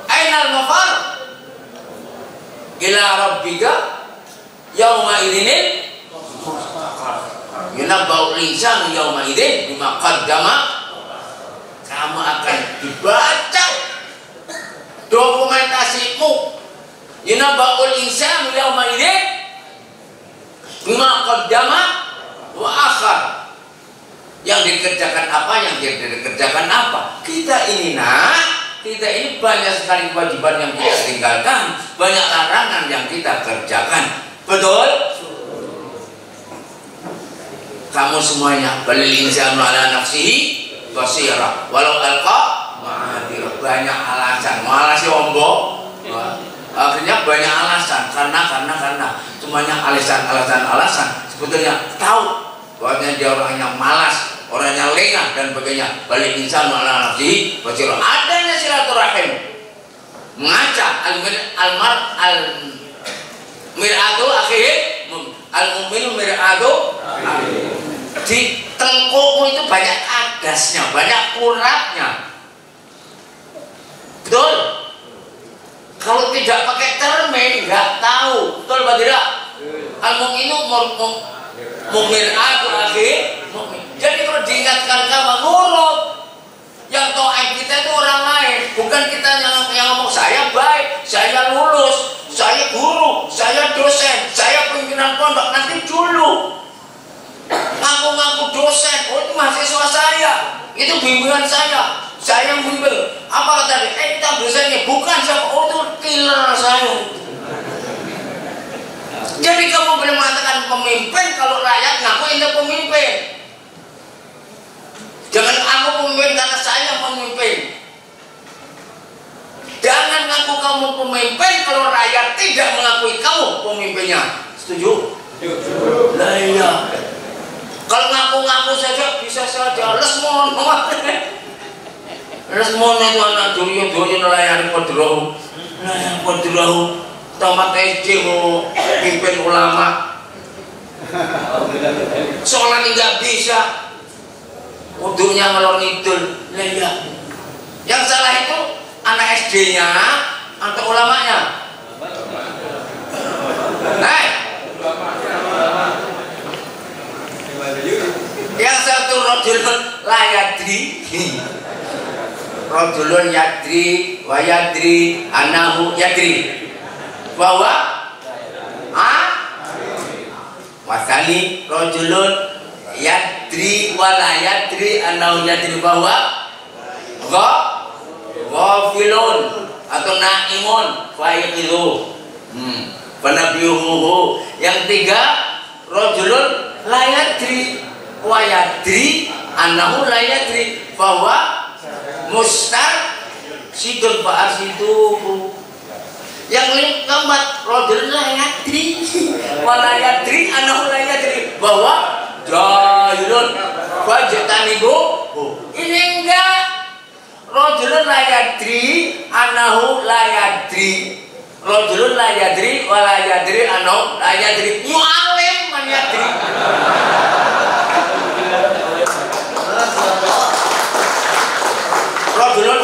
ainal mafar ila rabbika yauma idzin yunabba'ul insanu yauma idzin bima qaddama. Kamu akan dibaca dokumentasimu. Yunabba'ul insanu yauma idzin bima qaddama wa akhar. Yang dikerjakan apa, yang tidak dikerjakan apa. Kita ini banyak sekali kewajiban yang kita tinggalkan, banyak larangan yang kita kerjakan. Betul? Kamu semuanya balil insanu ala nafsihi basira walau alqa ma'adir. Banyak alasan, malah si ombo. Akhirnya banyak alasan karena semuanya alasan. Sebetulnya tahu bahwasanya dia orangnya malas, orangnya lengah dan sebagainya. Balik insan ala nafsihi basira. Adanya silaturahim, mengajak mir'atu akhir al-mu'minu mir'atu di tengkukmu itu banyak adasnya, banyak uratnya. Betul? Kalau tidak pakai cermin nggak tahu. Betul apa tidak? Al-mu'minu mir'atu akhir. Jadi kalau diingatkan kamu ngurut. Yang tahu kita itu orang lain, bukan kita yang ngomong saya baik, saya lulus, saya guru, saya dosen, saya pimpinan pondok. Nanti dulu ngaku-ngaku dosen, oh itu mahasiswa saya, itu bimbingan saya membimbing. Apa kata dia? Kita dosennya bukan siapa, oh itu killer saya. Jadi kamu boleh mengatakan pemimpin kalau rakyat ngaku itu pemimpin. Jangan aku pemimpin karena saya pemimpin. Jangan ngaku kamu pemimpin kalau rakyat tidak mengakui kamu pemimpinnya. Setuju? Nah iya. Kalau ngaku-ngaku saja bisa saja. Lesmon itu anak durian nelayan Kodrohu. Nelayan Kodrohu tamat SD mau pimpin ulama. Sholat nggak bisa. Wudunya ngelor ngidul. Nah iya. Yang salah itu anak SD-nya atau ulamanya? Nah, yang satu rojulun layadri, rojulun yadri, wayadri, anahu yadri, bahwa wasani rojulun yadri walayadri anahu yadri, bahwa ghafilun atau naimun faiqilu panabiyuhu. Yang tiga rajulun layadri wa yadri annahu layadri bahwa mustar sidul fa'asiduhu. Yang keempat rajulun layadri wa layadri annahu layadri bahwa jahilun fajtanibu. Ini enggak. Rajulun la yadri anahu la yadri. Rajulun la yadri wa la yadri anahu la yadri. Mu'alim man yadri. Rajulun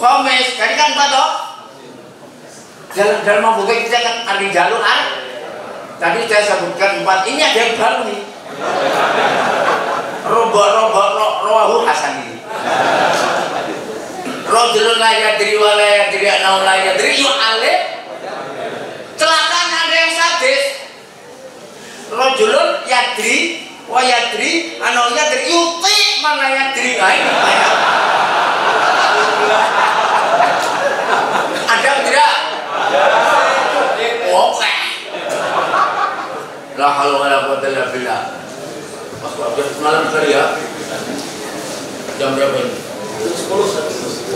khamis. Tadi kan empat toh? Dalam buku kita kan ada jalur tadi saya sebutkan 4. Ini ada yang baru nih. Robahu Hasan ini. rojulun la yadri wa la yadri annahu la yadri yu'alif. Celakanya ada yang sadis. Rojulun yadri wa yadri annahu yadri yuti mana yadri. Ada tidak? Oke. La haula wala quwwata illa billah. Malam kali ya. Jam berapa ini?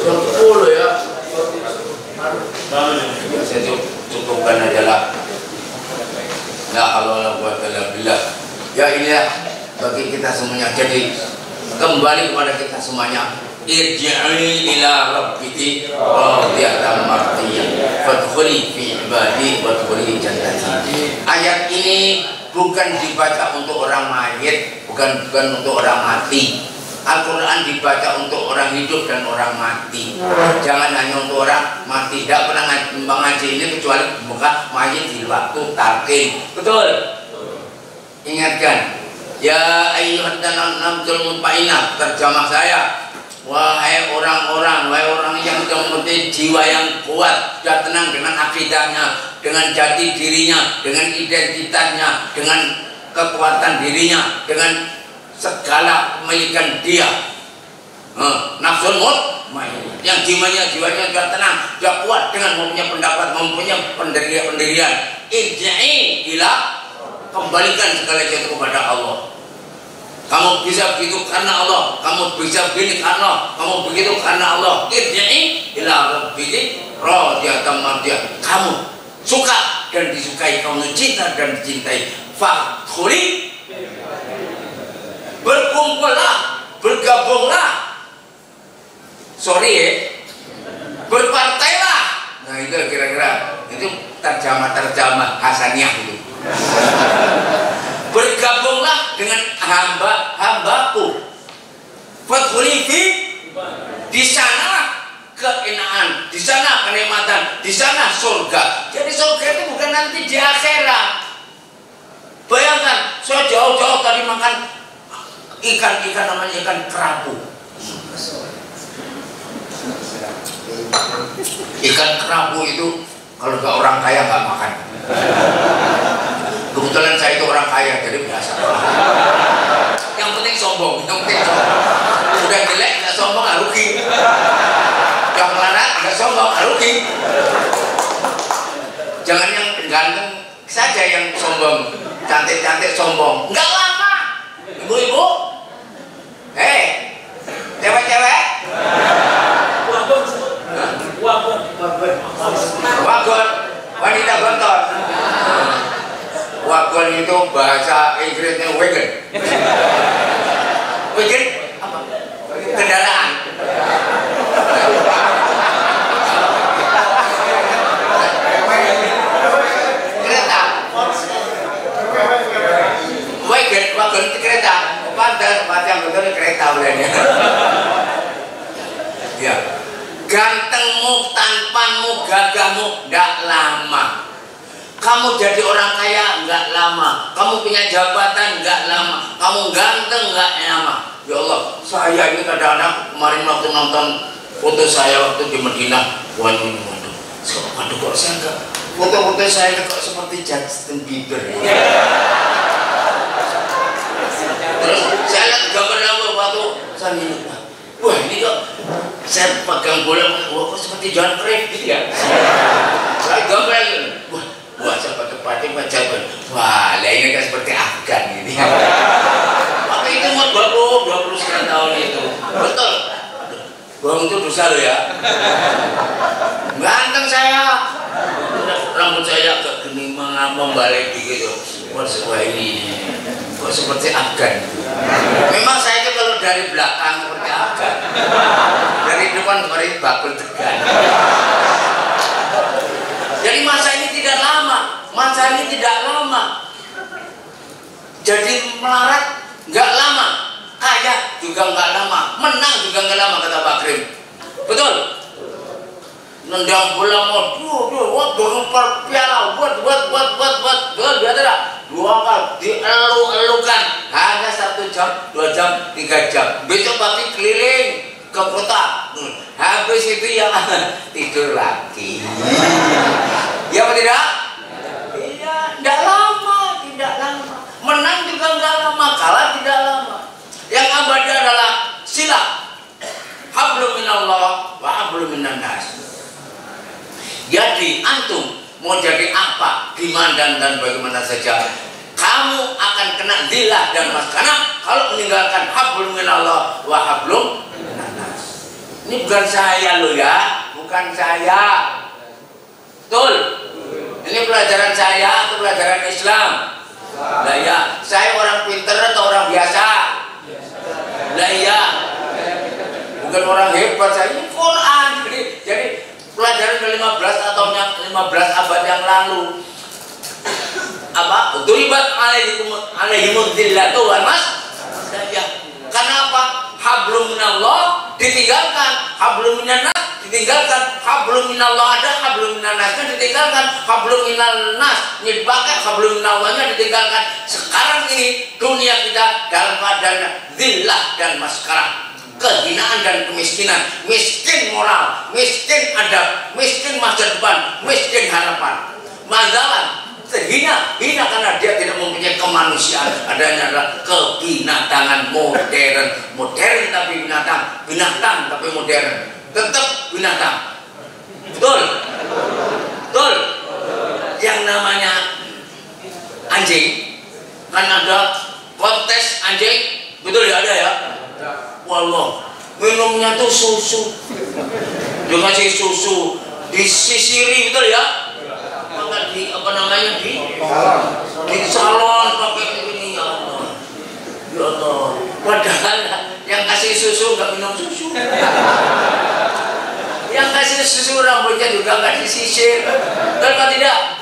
Jam 10 ya. Saya cukupkan aja lah. La haula wala quwwata illa billah. Ya inilah bagi kita semuanya. Jadi kembali kepada kita semuanya. Irji'i ila rabbiki radiyatan mardiyah fadkhuli fi ibadi wadkhuli jannati. Ayat ini bukan dibaca untuk orang mayit, bukan untuk orang mati. Al-Quran dibaca untuk orang hidup dan orang mati. Jangan hanya untuk orang mati. Tidak pernah mengaji ini kecuali buka mayit di waktu talqin. Betul? Ingatkan. Ya ayyuhalladzina amanu mutmainnah, terjemah saya. Wahai orang-orang, wahai orang yang sudah mempunyai jiwa yang kuat, sudah tenang dengan akidahnya, dengan jati dirinya, dengan identitasnya, dengan kekuatan dirinya, dengan segala kemilikan dia. Nafsul mutmainnah, yang jiwanya sudah tenang, sudah kuat dengan mempunyai pendapat, mempunyai pendirian. Irji'i ila, kembalikan segala sesuatu kepada Allah. Kamu bisa begitu karena Allah, kamu bisa begini karena Allah, kamu begitu karena Allah. Irji'i ila rabbiki radiyatan mardiyah. Kamu suka dan disukai, kamu cinta dan dicintai. Fadkhuli, berkumpullah, bergabunglah. Sorry, berpartailah. Nah itu kira-kira itu terjemah Hasaniyah itu. Bergabunglah dengan hamba-hambaku. Fadkhuli fi, di sana keenaan, di sana kenikmatan, di sana surga. Jadi surga itu bukan nanti di akhirat. Bayangkan, saya jauh-jauh tadi makan ikan namanya ikan kerapu. Ikan kerapu itu kalau nggak orang kaya nggak makan. Kebetulan saya itu orang kaya, jadi biasa. Yang penting sombong, Udah jelek nggak sombong, nggak rugi. Udah melarat nggak sombong, nggak rugi. Jangan yang ganteng saja yang sombong, cantik-cantik sombong. Nggak lama, ibu-ibu. Cewek-cewek. Wagon, wanita gontor. Wagon itu bahasa Inggrisnya wagon. Wagon apa? Kendaraan. Kereta. Wagon itu kereta. Padahal betul kereta ulangnya. Ya. Gantengmu, tampanmu, gagahmu nggak lama. Kamu jadi orang kaya nggak lama. Kamu punya jabatan nggak lama. Kamu ganteng nggak lama. Ya Allah, saya ini kadang-kadang kemarin waktu nonton foto saya waktu di Madinah. Waduh, kok saya nggak foto-foto saya kok seperti Justin Bieber. Terus saya lihat gambar waktu saya ini. Wah ini kok saya pegang bola, wah kok seperti John Cruyff gitu ya. Saya gambar lagi, wah saya pakai pating macam, wah lah ini kan seperti Afgan gitu ya. Waktu itu umur 29 tahun itu, betul. Bohong itu dosa lo ya. Ganteng saya, rambut saya agak gini membalik gitu. Wah ini kok seperti Afgan. Memang saya itu kalau dari belakang seperti Afgan, dari depan seperti bakul tegan. Jadi masa ini tidak lama, jadi melarat nggak lama, kaya juga nggak lama, menang juga nggak lama, kata Pak Krim. Betul? Nendang bola mau dorong piala, buat, dua kali dielu-elukan, hanya 1 jam, 2 jam, 3 jam. Besok pagi keliling ke kota, HP habis itu ya tidur lagi. Ya apa tidak? Iya, tidak lama, tidak lama. Menang juga tidak lama, kalah tidak lama. Yang abadi adalah sila. Hablum minallah wa hablum minan nas. Jadi antum mau jadi apa, di mana dan bagaimana saja, kamu akan kena zillah dan maskanah kalau meninggalkan hablum minallah wa hablum minan nas. Ini bukan saya loh ya, bukan saya. Betul? Ini pelajaran saya atau pelajaran Islam? Lah ya, saya orang pinter atau orang biasa? Lah ya, bukan orang hebat, saya ini Quran. Jadi pelajaran ke-15 atau 15 abad yang lalu. Apa? Duribat alaihimud dzillatu wal masdaya. Karena apa? Hablum minallah ditinggalkan, hablum minan nas ditinggalkan, hablum minallah ada, hablum minan nasnya ditinggalkan, hablum minan nas dipakai, hablum minallahnya ditinggalkan. Sekarang ini dunia kita dalam keadaan zillah dan maskarah, kehinaan dan kemiskinan, miskin moral, miskin adab, miskin masa depan, miskin harapan, mazalah, terhina, hina karena dia tidak mempunyai kemanusiaan. Adanya adalah kebinatangan modern, modern tapi binatang, binatang tapi modern, tetap binatang. Betul, betul. Yang namanya anjing kan ada kontes anjing, betul ya, ada ya. Wallah, minumnya tuh susu, dikasih susu, disisiri, betul ya. Maka di apa namanya di salon pakai ini, ya Allah, ya Allah. Padahal yang kasih susu nggak minum susu, yang kasih susu rambutnya juga nggak disisir, kalau tidak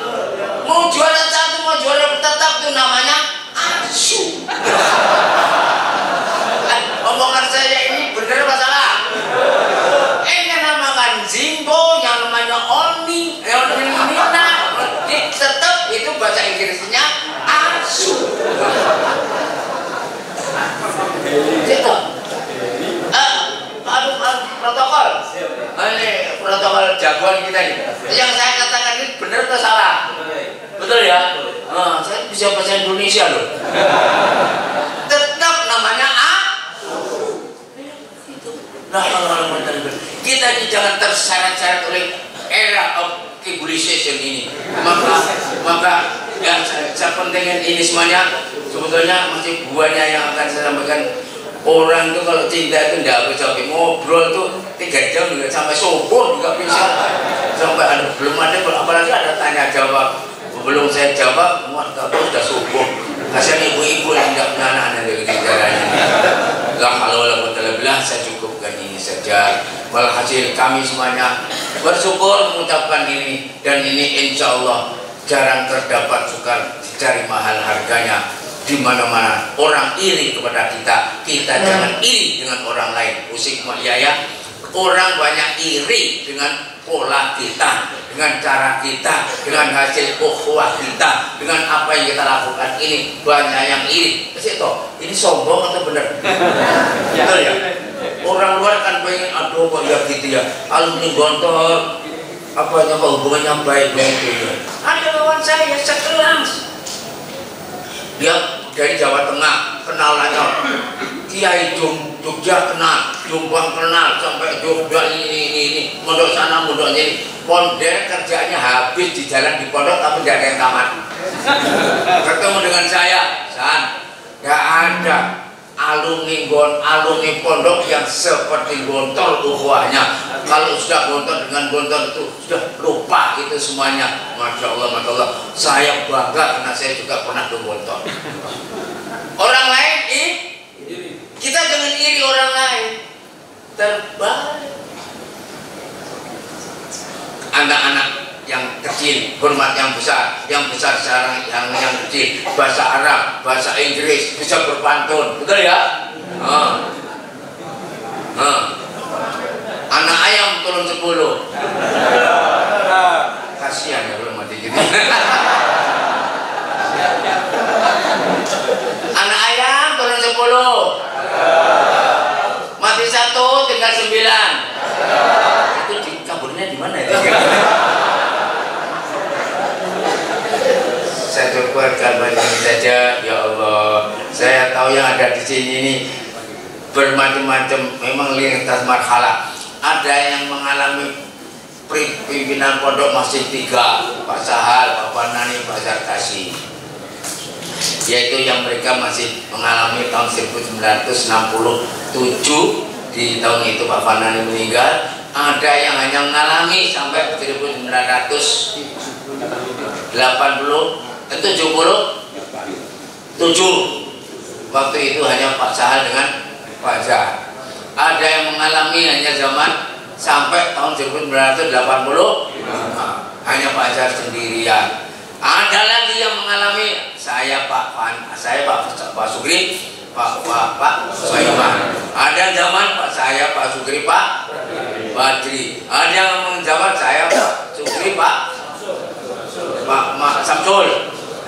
mau juara satu mau juara tetap tuh namanya asu. Omongan saya ini benar apa salah? Ini namakan Zimbo, yang namanya Oni, yang namanya Nina. Tetap itu bahasa Inggrisnya asu. Gitu. Protokol. Ini protokol jagoan kita ini. Yang saya katakan ini benar atau salah? Betul ya? Saya bisa bahasa Indonesia loh. Tetap namanya kita ini jangan terseret-seret oleh era of civilization ini. Maka yang saya pentingin ini semuanya sebetulnya masih buahnya yang akan saya sampaikan. Orang itu kalau cinta itu tidak habis-habis, ngobrol tuh 3 jam juga sampai subuh juga bisa, sampai belum ada, apalagi ada tanya jawab, belum saya jawab tahu sudah subuh. Kasihan ibu-ibu yang tidak punya anak dari caranya. Kalau saya cukupkan ini saja. Walhasil kami semuanya bersyukur mengucapkan ini, dan ini insya Allah jarang terdapat sukar dicari mahal harganya. Di mana-mana orang iri kepada kita, kita jangan iri dengan orang lain. Usik ya, orang banyak iri dengan pola kita, dengan cara kita, dengan hasil ukhuwah kita, dengan apa yang kita lakukan. Ini banyak yang iri. Ini sombong atau benar? Betul ya? Orang luar kan pengen, aduh kok ya gitu ya, alumni Gontor, apanya hubungannya baik begitu ya. Ada kawan saya sekelas, dia dari Jawa Tengah, kenalannya Kiai Jogja kenal, Jombang kenal, sampai Jogja ini, mondok sana, mondok ini. Pondok kerjanya habis di jalan di pondok tapi tidak ada yang tamat. Ketemu dengan saya, San, gak ada alumni pondok yang seperti Gontor ukhuwahnya. Kalau sudah Gontor dengan Gontor itu sudah lupa itu semuanya. Masya Allah, Masya Allah. Saya bangga karena saya juga pernah ke Gontor. Orang lain kita jangan iri orang lain. Terbalik. Anak-anak yang kecil hormat yang besar sekarang yang kecil, bahasa Arab, bahasa Inggris, bisa berpantun, betul ya? Anak ayam turun 10. Kasihan ya belum mati gitu. Anak ayam turun 10, mati 1 tinggal 9. gimana itu? Saya kuatkan begini saja, ya Allah. Saya tahu yang ada di sini ini bermacam-macam, memang lintas marhalah. Ada yang mengalami pimpinan pondok masih 3, Pak Sahal, Pak Fanani, Pak Sarkasi, yaitu yang mereka masih mengalami tahun 1967. Di tahun itu Pak Fanani meninggal. Ada yang hanya mengalami sampai 1977. Waktu itu hanya Pak Sahal dengan Pak Zahar. Ada yang mengalami hanya zaman sampai tahun 1980, hanya Pak Zahar sendirian. Ada lagi yang mengalami saya Pak Sugri, Pak Soeman. Ada zaman Pak Sugri, Pak Badri. Ada yang zaman saya Pak Sugri, Pak Samsul.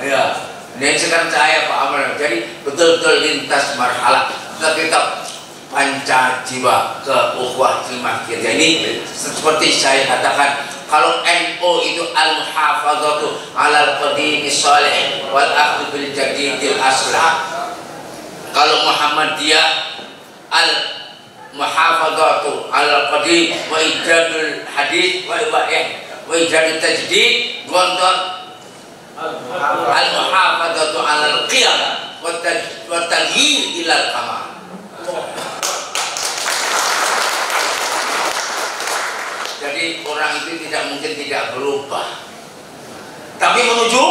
Ya. Dan sekarang saya Pak Amr. Jadi betul-betul lintas marhalah. Tetap pancajiwa keukhuwah timah kita ini seperti saya katakan, kalau NU itu al-muhafadzatu 'alal qadimi shalih wal akhdhu bil jadidil aslah. Kalau Muhammadiyah al-muhafadzatu 'alal qadim wa ijadul hadis wa ijadul tajdid gontor al-muhafadzatu 'alal qiyam wa taghyir ilal kamal. Jadi orang itu tidak mungkin tidak berubah, tapi menuju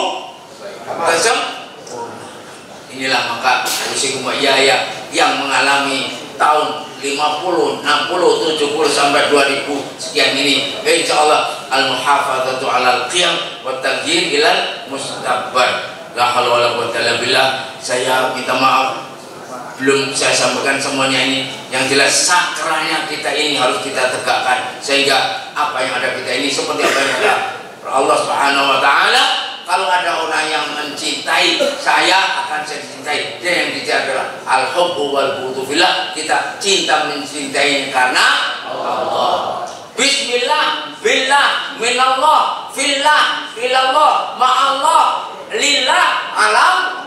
inilah maka usikum yaya yang mengalami tahun 50, 60, 70 sampai 2000 sekian ini, insya Allah al-muhafadzatu 'alal qiyam wa taghyir ilal mustaqbal. La haula wala quwwata illa billah. Saya minta maaf belum saya sampaikan semuanya ini. Yang jelas sakranya kita ini harus kita tegakkan, sehingga apa yang ada kita ini seperti apa yang ada Allah Subhanahu wa taala. Kalau ada orang yang mencintai saya, akan saya cintai. Dan yang dicintai adalah al-hubbu wal bughdu fillah. Kita cinta mencintai karena Allah. Bismillah, billah, minallah, fillah, ilallah, ma'allah, lillah, alam.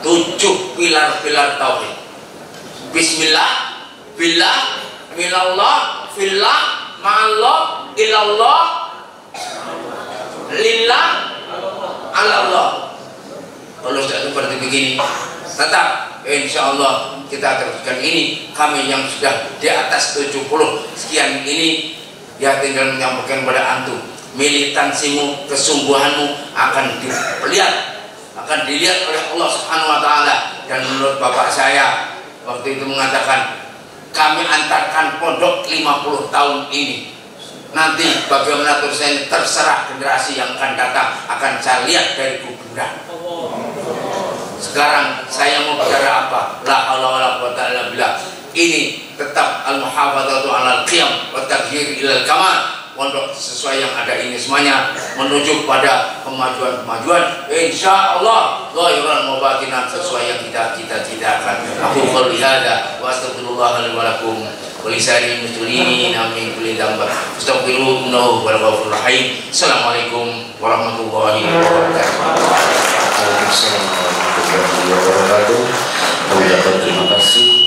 7 pilar-pilar tauhid. Bismillah, billah, minallah, fillah, ma'allah, ilallah, lillah, alallah. Kalau sudah seperti begini, tetap insya Allah kita teruskan ini. Kami yang sudah di atas 70 sekian ini, ya tinggal menyampaikan kepada antum, militansimu, kesungguhanmu akan dilihat oleh Allah Subhanahu wa taala. Dan menurut bapak saya waktu itu mengatakan, kami antarkan pondok 50 tahun ini. Nanti bagaimana terusnya terserah generasi yang akan datang, akan saya lihat dari kuburan. Sekarang saya mau bicara apa? La haula wala quwwata illa billah. Ini tetap al-muhafadzatu 'alal qiyam wa taghyir ilal kamal. Pondok sesuai yang ada ini semuanya menuju pada kemajuan-kemajuan, insya Allah zahiran wa batinan, sesuai yang kita cita-citakan. Aku qouli hadza wa astaghfirullah li wa lakum wa lisa'iril muslimin min kulli dhanbin astaghfiruhu innahu huwal ghafurur rahim. Assalamualaikum warahmatullahi wabarakatuh. Waalaikumsalam warahmatullahi wabarakatuh. Terima kasih